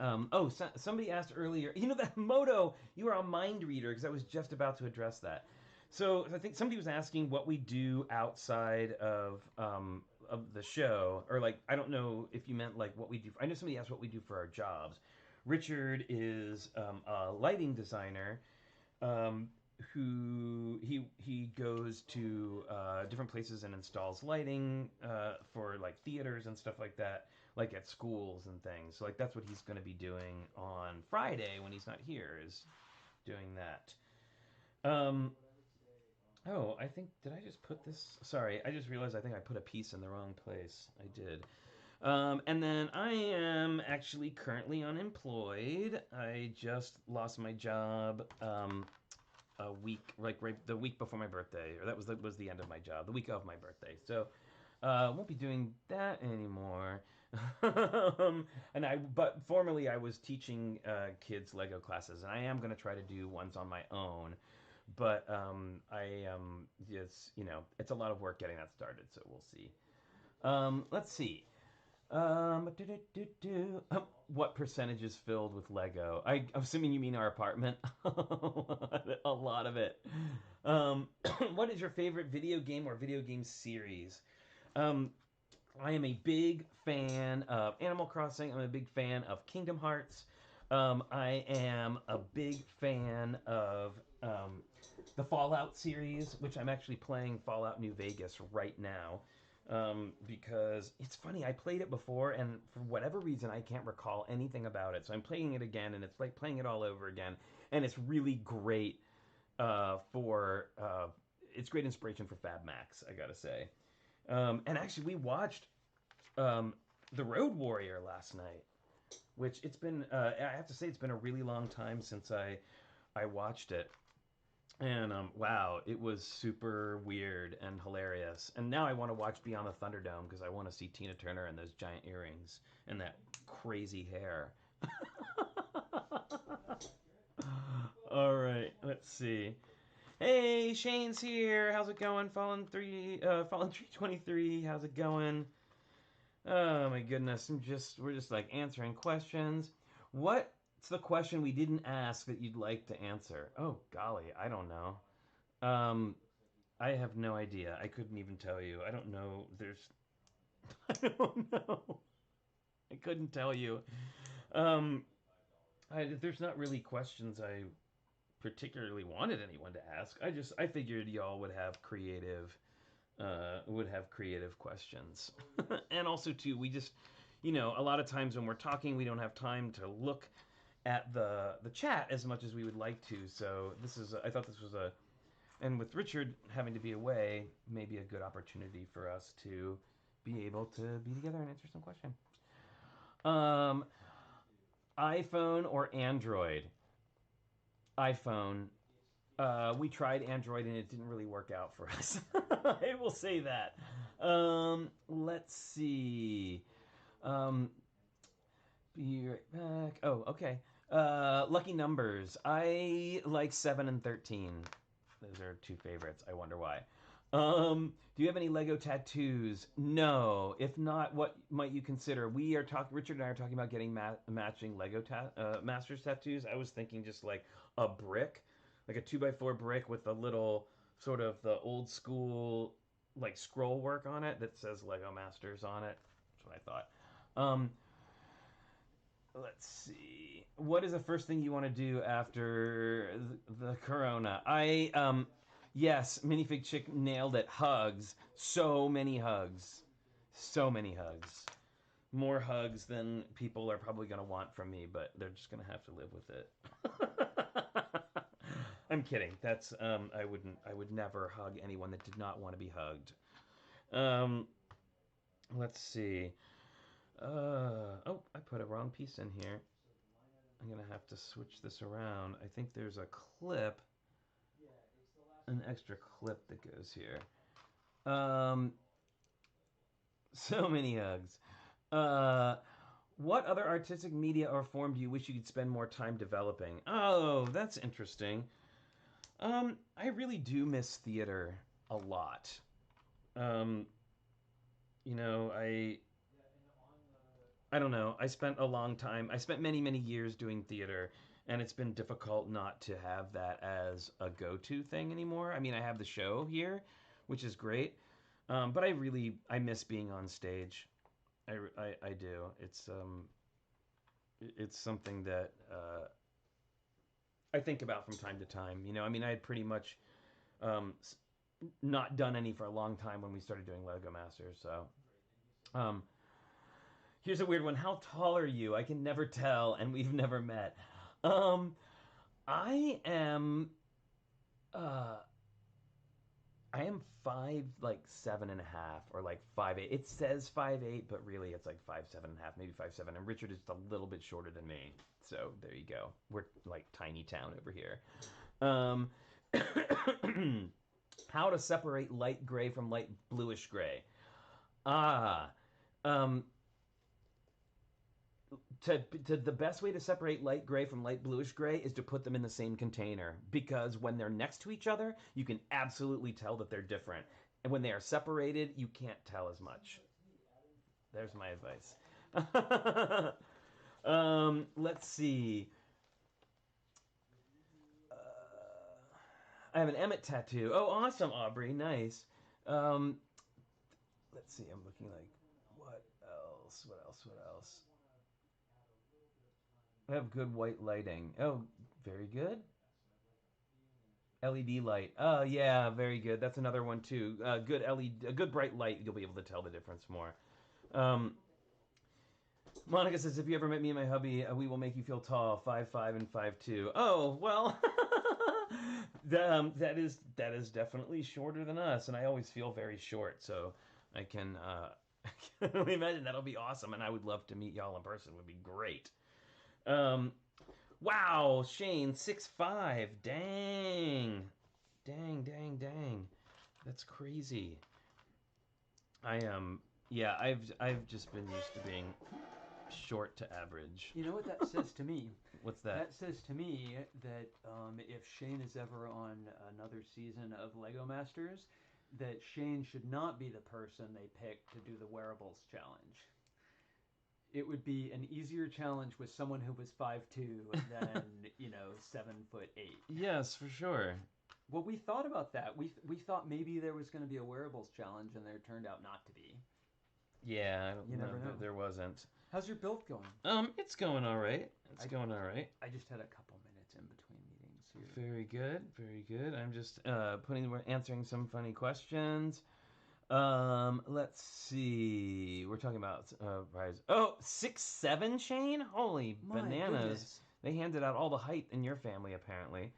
somebody asked earlier, you know, that Moto, you are a mind reader, because I was just about to address that. So I think somebody was asking what we do outside of the show, or like, I don't know if you meant like what we do. I know somebody asked what we do for our jobs. Richard is a lighting designer, who he goes to different places and installs lighting for like theaters and stuff like that, like at schools and things. So like that's what he's going to be doing on Friday when he's not here, is doing that. Oh, I think, did I just put this? Sorry, I just realized I think I put a piece in the wrong place. I did. And then I am actually currently unemployed. I just lost my job a week, like right the week before my birthday, or that was the end of my job, the week of my birthday. So won't be doing that anymore. But formerly I was teaching kids Lego classes, and I am going to try to do ones on my own. But it's, it's a lot of work getting that started, so we'll see. Let's see. What percentage is filled with Lego? I'm assuming you mean our apartment. A lot of it. What is your favorite video game or video game series? I am a big fan of Animal Crossing. I'm a big fan of Kingdom Hearts. I am a big fan of the Fallout series, which I'm actually playing Fallout New Vegas right now. Because it's funny, I played it before, and for whatever reason, I can't recall anything about it. So I'm playing it again, and it's like playing it all over again. And it's really great it's great inspiration for Fab Max, I gotta say. And actually, we watched The Road Warrior last night, which it's been, I have to say, it's been a really long time since I watched it. And wow, it was super weird and hilarious. And now I want to watch Beyond the Thunderdome because I want to see Tina Turner and those giant earrings and that crazy hair. All right, let's see. Hey, Shane's here. How's it going? Fallen 323. How's it going? Oh my goodness, we're just like answering questions. What's the question we didn't ask that you'd like to answer? Oh golly, I don't know. I have no idea. I couldn't even tell you. I don't know. I don't know. I couldn't tell you. There's not really questions I particularly wanted anyone to ask. I figured y'all would have creative questions. And also too, we just, a lot of times when we're talking, we don't have time to look at the chat as much as we would like to. So I thought this was and with Richard having to be away, maybe a good opportunity for us to be able to be together and answer some questions. iPhone or Android? iPhone. We tried Android and it didn't really work out for us. I will say that. Let's see. Be right back. Oh, okay. Lucky numbers. I like 7 and 13. Those are two favorites. I wonder why. Do you have any Lego tattoos? No. If not, what might you consider? Richard and I are talking about getting matching Lego Masters tattoos. I was thinking just like a brick, like a 2x4 brick with a little sort of the old school like scroll work on it that says Lego Masters on it. That's what I thought. Let's see. What is the first thing you want to do after the corona? Yes, Minifig Chick nailed it. Hugs. So many hugs. So many hugs. More hugs than people are probably going to want from me, but they're just going to have to live with it. I'm kidding. That's I would never hug anyone that did not want to be hugged. Let's see. Oh, I put a wrong piece in here. I'm gonna have to switch this around. I think there's a clip, an extra clip that goes here. So many hugs. What other artistic media or form do you wish you could spend more time developing? Oh, that's interesting. I really do miss theater a lot. I don't know. I spent many, many years doing theater, and it's been difficult not to have that as a go-to thing anymore. I mean, I have the show here, which is great, but I miss being on stage. I do. It's something that I think about from time to time. You know, I mean, I had pretty much not done any for a long time when we started doing Lego Masters. So, here's a weird one. How tall are you? I can never tell, and we've never met. I am. I am 5'7.5" or 5'8". It says 5'8", but really it's 5'7.5", maybe 5'7". And Richard is a little bit shorter than me, so there you go. We're like tiny town over here. How to separate light gray from light bluish gray? The best way to separate light gray from light bluish gray is to put them in the same container, because when they're next to each other, you can absolutely tell that they're different. And when they are separated, you can't tell as much. There's my advice. Let's see. I have an Emmett tattoo. Oh, awesome, Aubrey. Nice. Let's see. I'm looking what else? What else? I have good white lighting. Oh, very good. LED light. Oh, yeah, very good. That's another one, too. Good LED, a good bright light, you'll be able to tell the difference more. Monica says, if you ever met me and my hubby, we will make you feel tall, 5'5" and 5'2". Oh, well, that is definitely shorter than us, and I always feel very short, so I can only imagine that'll be awesome, and I would love to meet y'all in person. It would be great. Wow, Shane, 6'5". Dang. That's crazy. Yeah, I've just been used to being short to average. You know what that says to me? What's that? That says to me that if Shane is ever on another season of Lego Masters, that Shane should not be the person they pick to do the wearables challenge. It would be an easier challenge with someone who was 5'2" than 7'8". Yes, for sure. Well, we thought about that. We thought maybe there was going to be a wearables challenge, and there turned out not to be. Yeah, I don't You never know. There wasn't. How's your build going? It's going all right. It's going all right. I just had a couple minutes in between meetings here. Very good, very good. I'm just answering some funny questions. Let's see. We're talking about prize. Oh, 6'7", Shane. Holy My bananas! goodness. They handed out all the height in your family, apparently.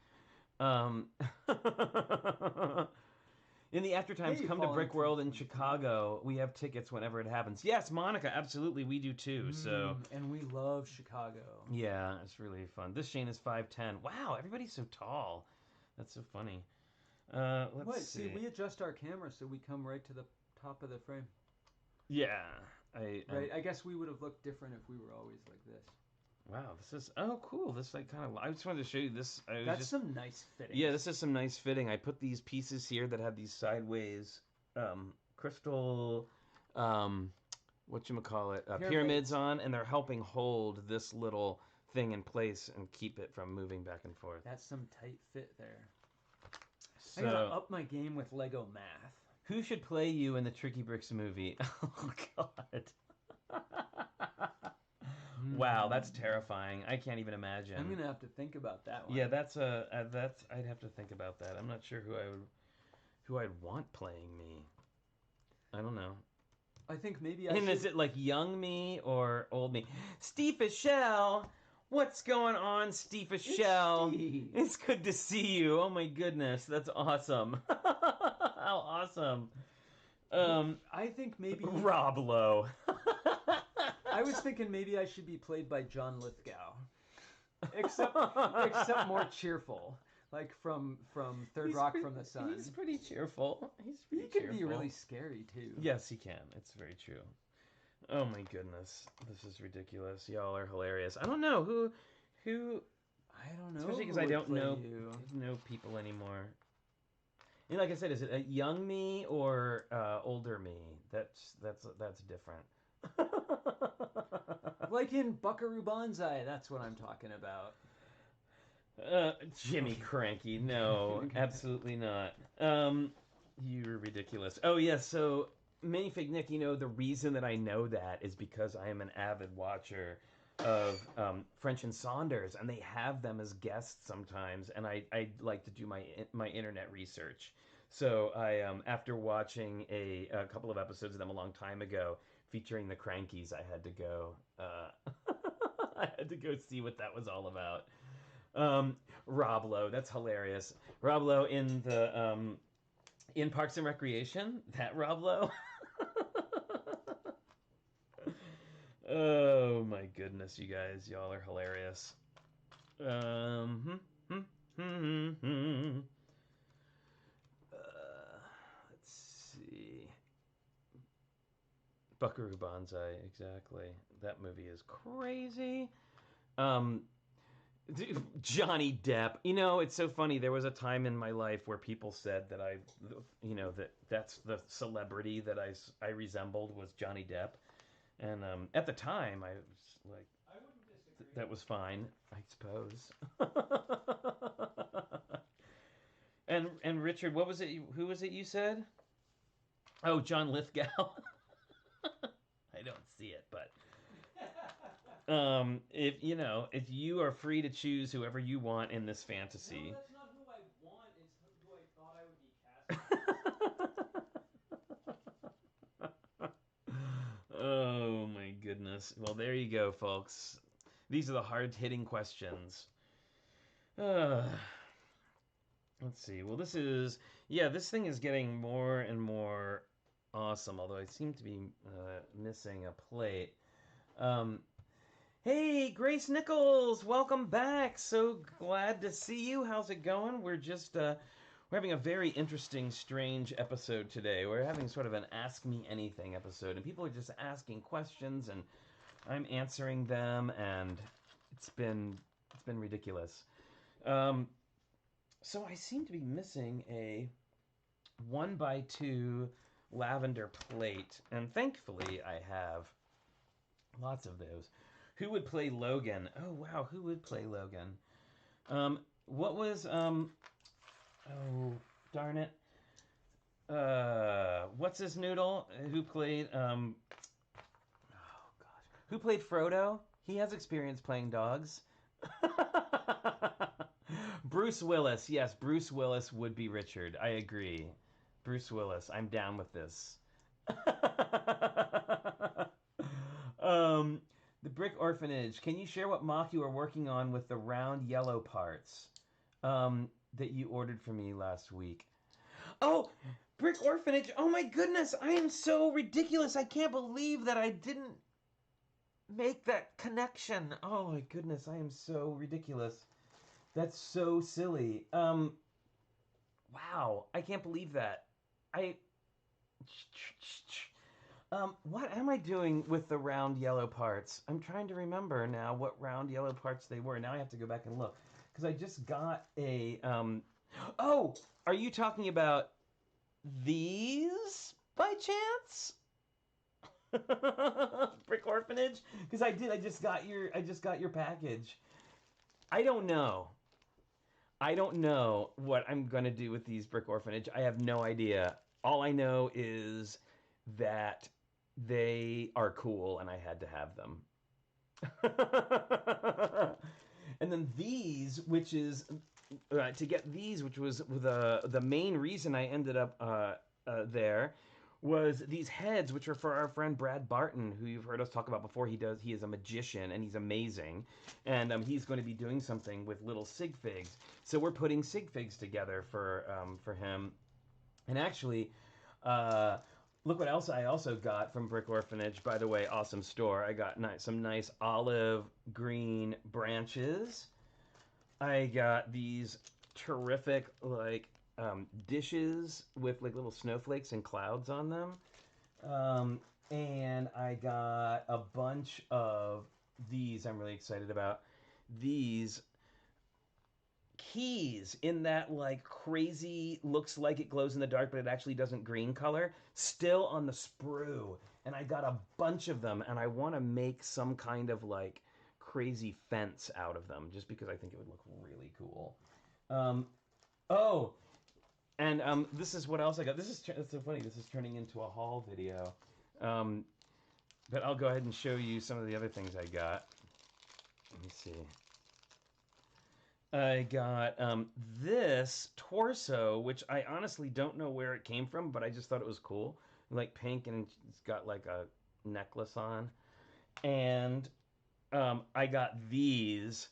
In the after times, Hey, come to falling Brick from World in 22. Chicago. We have tickets whenever it happens. Yes, Monica, absolutely, we do too. So And we love Chicago. yeah, it's really fun. This Shane is 5'10". Wow, everybody's so tall. That's so funny. Let's see. See, we adjust our camera so we come right to the top of the frame. Yeah, Right. I guess we would have looked different if we were always like this. Wow, this is cool. This kind of. I just wanted to show you this. That's some nice fitting. Yeah, this is some nice fitting. I put these pieces here that have these sideways crystal pyramids on, and they're helping hold this little thing in place and keep it from moving back and forth. That's some tight fit there. So, I gotta up my game with Lego math. who should play you in the TrickyBricks movie? Oh God. Wow, that's terrifying. I can't even imagine. I'm gonna have to think about that one. Yeah, that's I'd have to think about that. I'm not sure who I'd want playing me. I don't know. I think maybe And is it like young me or old me? Steve Fischel! What's going on, Steve Fischel? It's good to see you. Oh my goodness, that's awesome. How awesome. I think maybe Rob Lowe. I was thinking maybe I should be played by John Lithgow. Except more cheerful. Like from Third Rock from the Sun. He's pretty cheerful. He can be really scary too. Yes, he can. It's very true. Oh my goodness, this is ridiculous. Y'all are hilarious. I don't know who. I don't know. Especially because who I would don't play know you. people anymore. And like I said, is it a young me or older me? That's different. Like in Buckaroo Banzai, that's what I'm talking about. Jimmy Cranky, no, absolutely not. You're ridiculous. Oh yeah, so Minifig Nick, the reason that I know that is because I am an avid watcher of French and Saunders, and they have them as guests sometimes. And I like to do my internet research. So I after watching a couple of episodes of them a long time ago, featuring the Crankies, I had to go. I had to go see what that was all about. Rob Lowe, that's hilarious. Rob Lowe in Parks and Recreation. That Rob Lowe. Oh my goodness, you guys, y'all are hilarious. Let's see. Buckaroo Banzai, exactly. That movie is crazy. Johnny Depp. You know, it's so funny. There was a time in my life where people said that that's the celebrity that I resembled was Johnny Depp. And at the time, I was like, I wouldn't disagree. that was fine, I suppose. and Richard, what was it? Who was it you said? Oh, John Lithgow. I don't see it, but if you are free to choose whoever you want in this fantasy. No, that's not who I want. It's who I thought I would be casting. Oh my goodness. Well, there you go, folks. These are the hard-hitting questions. Let's see. Well, this thing is getting more and more awesome, although I seem to be missing a plate. Hey, Grace Nichols, welcome back. So glad to see you. How's it going? We're having a very interesting, strange episode today. We're having sort of an Ask Me Anything episode, and people are just asking questions, and I'm answering them, and it's been ridiculous. So I seem to be missing a 1x2 lavender plate, and thankfully I have lots of those. Who would play Logan? Oh wow, who would play Logan? What was oh darn it. What's his noodle? Who played oh gosh. Who played Frodo? He has experience playing dogs. Bruce Willis. Yes, Bruce Willis would be Richard. I agree. Bruce Willis. I'm down with this. The Brick Orphanage. Can you share what mock you are working on with the round yellow parts that you ordered for me last week? Oh, Brick Orphanage. Oh my goodness. I am so ridiculous. I can't believe that I didn't make that connection. Oh my goodness. I am so ridiculous. That's so silly. Wow. I can't believe that. What am I doing with the round yellow parts? I'm trying to remember now what round yellow parts they were. Now I have to go back and look. Because I just got a... Oh! Are you talking about these, by chance? Brick Orphanage? Because I just got your package. I don't know. I don't know what I'm going to do with these Brick Orphanage. I have no idea. All I know is that they are cool and I had to have them. And then these, which is to get these, which was the main reason I ended up there, was these heads, which are for our friend Brad Barton, who you've heard us talk about before. He is a magician and he's amazing, and he's going to be doing something with little sig figs. So we're putting sig figs together for him. And actually, look what else I also got from Brick Orphanage. By the way, awesome store. I got some nice olive green branches. I got these terrific dishes with little snowflakes and clouds on them. And I got a bunch of these I'm really excited about. These keys in that crazy, looks like it glows in the dark, but it actually doesn't, green color, still on the sprue. And I got a bunch of them, and I want to make some kind of crazy fence out of them, just because I think it would look really cool. Oh, and this is what else I got. It's so funny. This is turning into a haul video. But I'll go ahead and show you some of the other things I got. Let me see. I got this torso, which I honestly don't know where it came from, but I just thought it was cool. Like pink, and it's got like a necklace on. And I got these.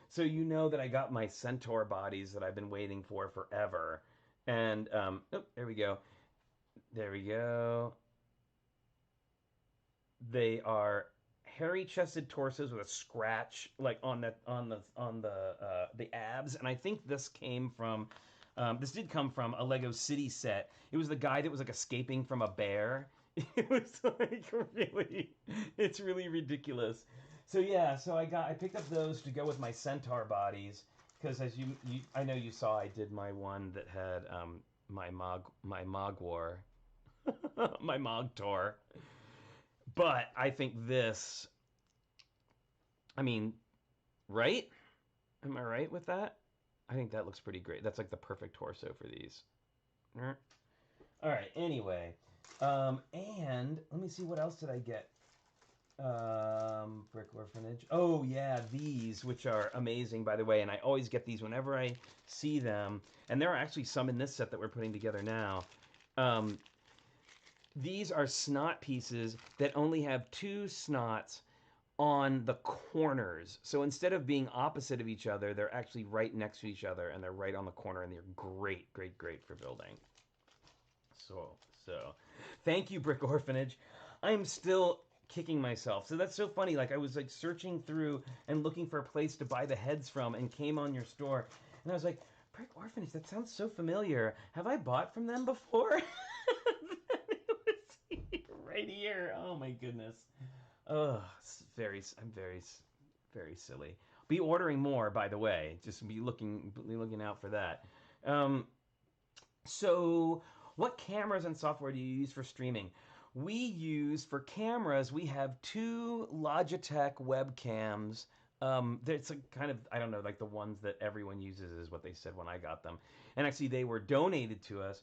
So you know that I got my centaur bodies that I've been waiting for forever. And, oh, there we go. There we go. They are hairy-chested torsos with a scratch like on the abs, and I think this came from this did come from a Lego City set. It was the guy that was like escaping from a bear. It was like really, it's really ridiculous. So yeah, so I picked up those to go with my centaur bodies because as you I know you saw I did my one that had my Mogwar, my Mogtor. But I think this, I mean, right? Am I right with that? I think that looks pretty great. That's like the perfect torso for these. All right, anyway. And let me see, what else did I get? Brick Orphanage. Oh, yeah, these, which are amazing, by the way. And I always get these whenever I see them. And there are actually some in this set that we're putting together now. These are snot pieces that only have 2 snots on the corners. So instead of being opposite of each other, they're actually right next to each other, and they're right on the corner, and they're great, great, great for building. So thank you, Brick Orphanage. I'm still kicking myself. So that's so funny. Like I was like searching through and looking for a place to buy the heads from, and came on your store, and I was like, Brick Orphanage, that sounds so familiar. Have I bought from them before? Right here. Oh my goodness. Oh, I'm very silly. Be ordering more, by the way. Just be looking out for that. So what cameras and software do you use for streaming? We use, for cameras, we have 2 Logitech webcams. It's a kind of, I don't know, like the ones that everyone uses is what they said when I got them. And actually they were donated to us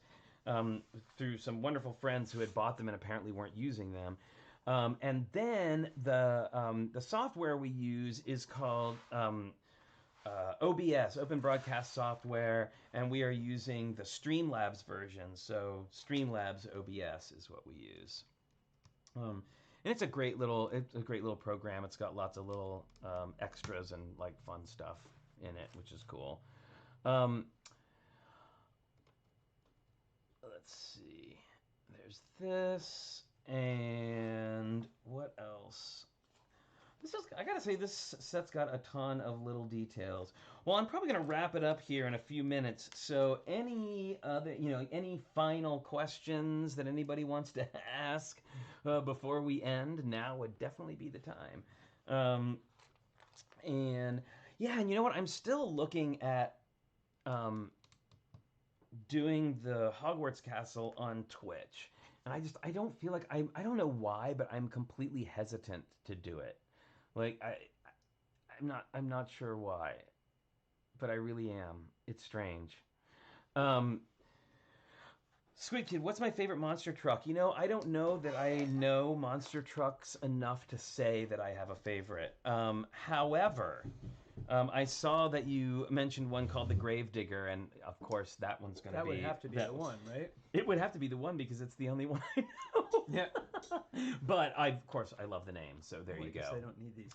through some wonderful friends who had bought them and apparently weren't using them. And then the software we use is called OBS, Open Broadcast Software, and we are using the Streamlabs version. So Streamlabs OBS is what we use. And it's a great little program. It's got lots of little extras and like fun stuff in it, which is cool. Let's see. There's this, and what else? I gotta say, this set's got a ton of little details. Well, I'm probably gonna wrap it up here in a few minutes. So, any other, any final questions that anybody wants to ask before we end? Now would definitely be the time. And yeah, and you know what? I'm still looking at doing the Hogwarts Castle on Twitch. And I don't feel like I don't know why, but I'm completely hesitant to do it. Like I'm not sure why, but I really am. It's strange. Squid Kid, what's my favorite monster truck? I don't know that I know monster trucks enough to say that I have a favorite. However, I saw that you mentioned one called the Gravedigger, and of course that one's going to be... That would have to be the one, right? It would have to be the one because it's the only one I know. Yeah. But of course I love the name, so there you go. I don't need these.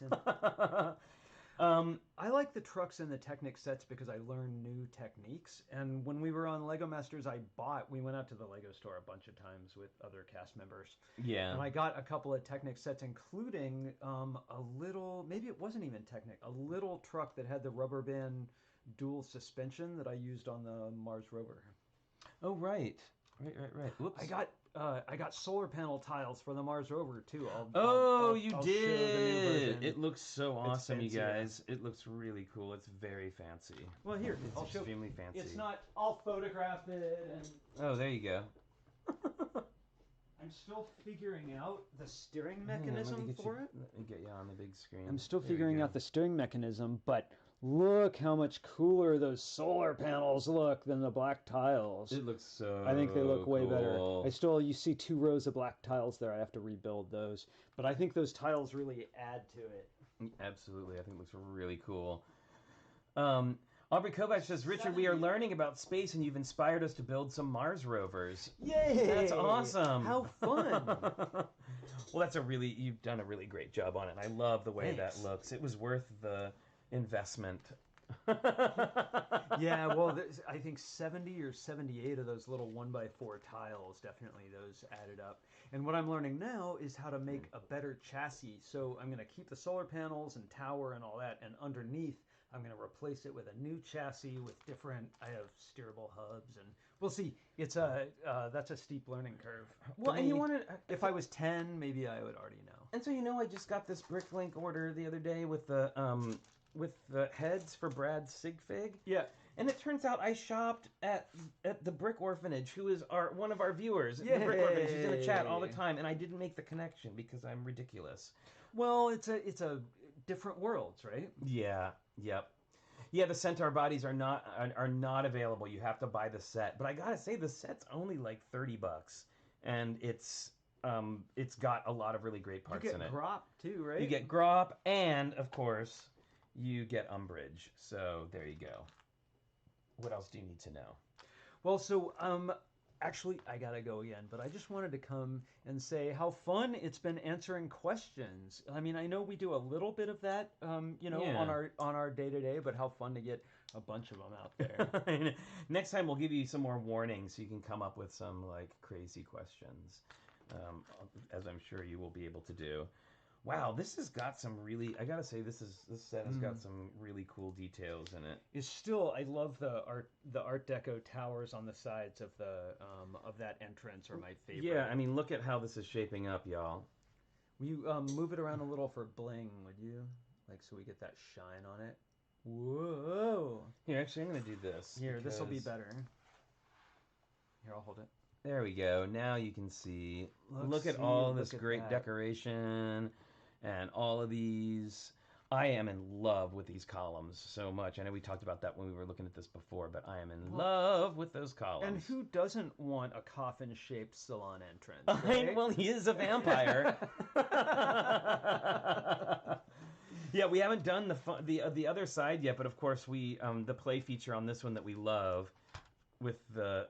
I like the trucks and the Technic sets because I learn new techniques. And when we were on Lego Masters, we went out to the Lego store a bunch of times with other cast members. Yeah. And I got a couple of Technic sets, including a little, maybe it wasn't even Technic, a little truck that had the rubber band dual suspension that I used on the Mars rover. Oh, right. Right. Whoops. I got solar panel tiles for the Mars rover too. You did! It looks so awesome, you guys. It looks really cool. It's very fancy. Well, here, I'll show. Extremely fancy. It's not. I'll photograph it and. Oh, there you go. I'm still figuring out the steering Hang on, let me mechanism get for you, it. Let me get you on the big screen. I'm still There we figuring go. out the steering mechanism, but look how much cooler those solar panels look than the black tiles. It looks so I think they look way better. cool. You see 2 rows of black tiles there. I have to rebuild those. But I think those tiles really add to it. Absolutely, I think it looks really cool. Aubrey Kovac says, Richard, we are learning about space and you've inspired us to build some Mars rovers. Yay! That's awesome. How fun! Well, you've done a really great job on it. I love the way Thanks. that looks. It was worth the investment. Yeah, well, I think 70 or 78 of those little 1x4 tiles, definitely those added up. And what I'm learning now is how to make a better chassis. So I'm going to keep the solar panels and tower and all that, and underneath I'm going to replace it with a new chassis with different, I have steerable hubs, and we'll see. It's that's a steep learning curve. Well, and you wanted... If I was 10, maybe I would already know. And so, I just got this Bricklink order the other day with the heads for Brad's sig fig. Yeah. And it turns out I shopped at the Brick Orphanage, who is one of our viewers. The Brick Orphanage, she's in the chat all the time, and I didn't make the connection because I'm ridiculous. Well, it's a different worlds, right? Yeah. Yep. Yeah, the Centaur bodies are not available. You have to buy the set. But I gotta say, the set's only like $30, and it's got a lot of really great parts in it. You get Grop too, right? You get Grop, and of course, you get Umbrage. So there you go. What else do you need to know? Well, so actually, I gotta go again, but I just wanted to come and say how fun it's been answering questions. I mean, I know we do a little bit of that, Yeah. on our day to day, but how fun to get a bunch of them out there. Next time we'll give you some more warnings so you can come up with some like crazy questions, as I'm sure you will be able to do. Wow, this has got some really, I gotta say, this set has got some really cool details in it. It's still, I love the Art Deco towers on the sides of that entrance are my favorite. Yeah, I mean, look at how this is shaping up, y'all. Will you move it around a little for bling, would you? Like, so we get that shine on it. Whoa! Here, actually, I'm gonna do this. Here, this will be because- better. Here, I'll hold it. There we go. Now you can see. Look at see, all look this at great that. decoration and all of these. I am in love with these columns so much. I know we talked about that when we were looking at this before, but I am in love with those columns. And who doesn't want a coffin-shaped salon entrance? Right? Well, he is a vampire. Yeah, we haven't done the other side yet, but of course we the play feature on this one that we love with the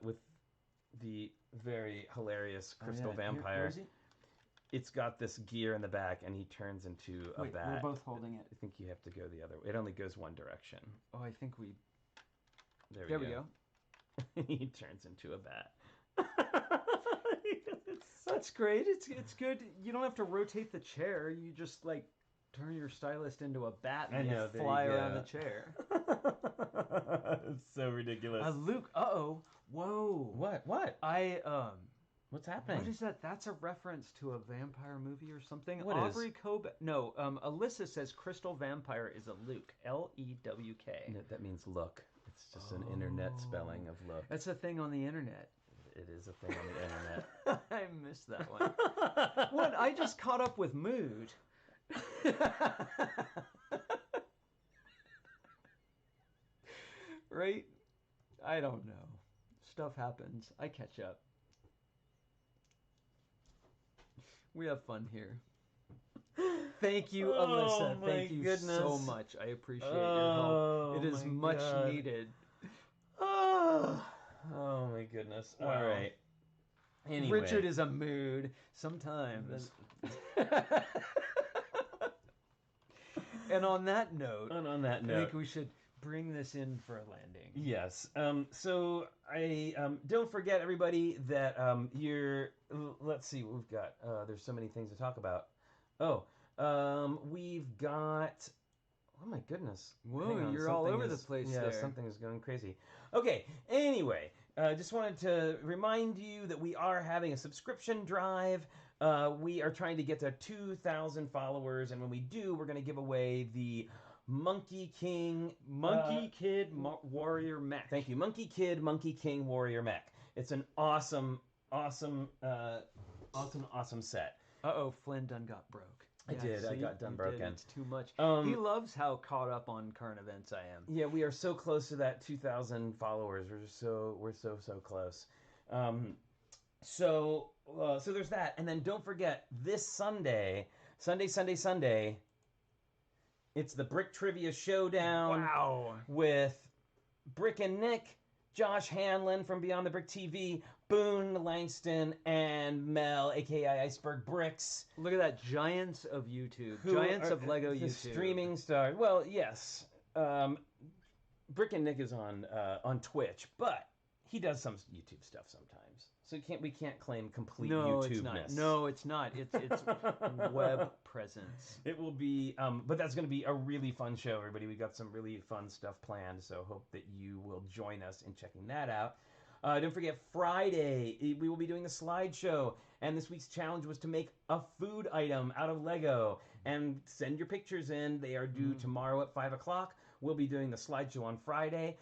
very hilarious crystal vampire. Where is he? It's got this gear in the back, and he turns into a Wait, bat. we're both holding it. I think you have to go the other way. It only goes one direction. Oh, I think we... There we go. He turns into a bat. That's great. It's good. You don't have to rotate the chair. You just, like, turn your stylist into a bat and I know, you there fly you around go. the chair. It's so ridiculous. Luke, uh-oh. Whoa. What? What's happening? What is that? That's a reference to a vampire movie or something? What is? Aubrey Kobe. No, Alyssa says Crystal Vampire is a Luke. L-E-W-K. No, that means look. It's just an internet spelling of look. That's a thing on the internet. It is a thing on the internet. I missed that one. What? I just caught up with mood. Right? I don't know. Stuff happens. I catch up. We have fun here. Thank you, Alyssa. my Thank you so goodness. much. I appreciate your help. It is my much God. needed. Oh my goodness. Wow. All right. Anyway. Richard is a mood sometimes. And on that note, And on that I note, think we should bring this in for a landing. yes. So I don't forget, everybody, that let's see what we've got. There's so many things to talk about. We've got. Oh my goodness! Whoa, Hang on, you're all something over the is- place Yeah, there. something is going crazy. Okay. Anyway, just wanted to remind you that we are having a subscription drive. We are trying to get to 2,000 followers, and when we do, we're going to give away the Monkey King Warrior Mech. Thank you. Monkey King Warrior Mech. It's an awesome awesome set. Uh-oh, Flynn done got broke. I did. I got done you broken. did. It's too much. Um, He loves how caught up on current events I am. Yeah, we are so close to that 2,000 followers. We're so close. So there's that, and then don't forget this Sunday, it's the Brick Trivia Showdown. Wow. With Brick and Nick, Josh Hanlon from Beyond the Brick TV, Boone Langston, and Mel, aka Iceberg Bricks. Look at that, giants of YouTube, who giants are of Lego the YouTube. streaming stars. Well, yes, Brick and Nick is on Twitch, but he does some YouTube stuff sometimes. So we can't claim complete YouTube-ness. No, it's not. It's web presence. It will be, but that's going to be a really fun show, everybody. We got some really fun stuff planned, so hope that you will join us in checking that out. Don't forget, Friday, we will be doing a slideshow, and this week's challenge was to make a food item out of Lego, and send your pictures in. They are due tomorrow at 5 o'clock. We'll be doing the slideshow on Friday.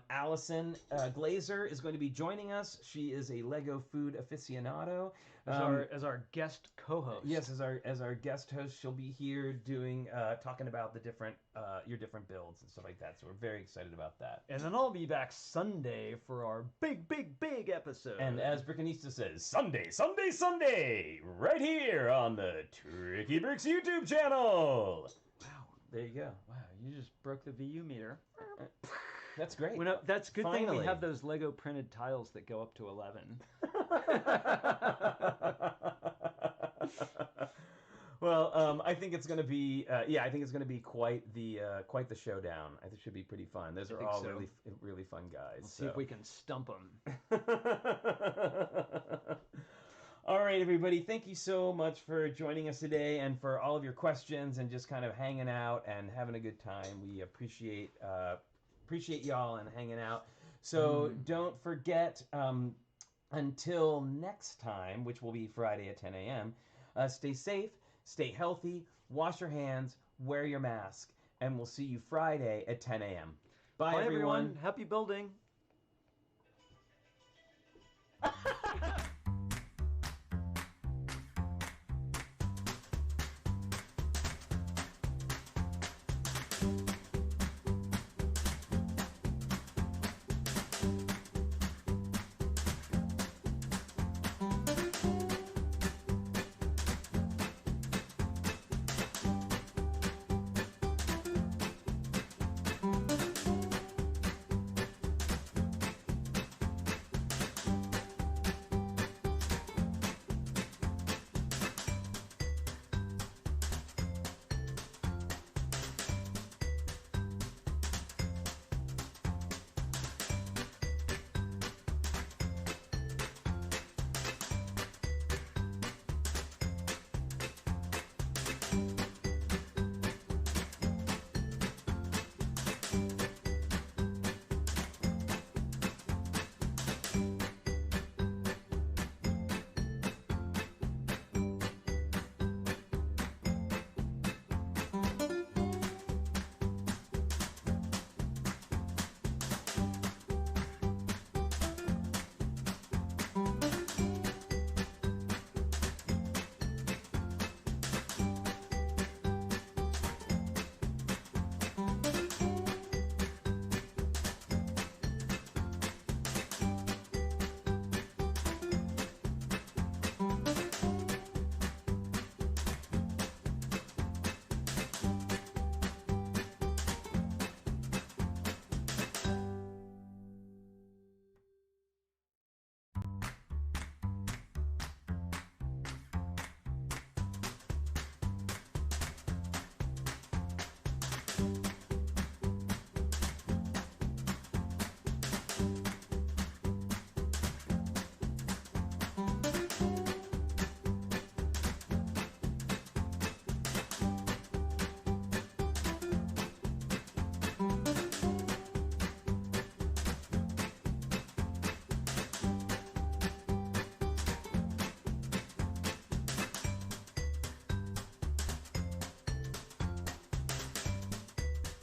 Allison Glazer is going to be joining us. She is a Lego food aficionado. As our guest co-host. Yes, as our guest host, she'll be here doing talking about the different your different builds and stuff like that. So we're very excited about that. And then I'll be back Sunday for our big episode. And as Brickanista says, Sunday, right here on the TrickyBricks YouTube channel. Wow. There you go. Wow, you just broke the VU meter. That's great. That's a good thing Finally. we have those Lego printed tiles that go up to 11. Well, I think it's going to be, I think it's going to be quite the showdown. I think it should be pretty fun. Those are all so. really fun guys. Let's see if we can stump them. All right, everybody. Thank you so much for joining us today and for all of your questions and just kind of hanging out and having a good time. We appreciate y'all and hanging out. So don't forget, until next time, which will be Friday at 10 a.m., stay safe, stay healthy, wash your hands, wear your mask, and we'll see you Friday at 10 a.m. Bye, everyone. Happy building.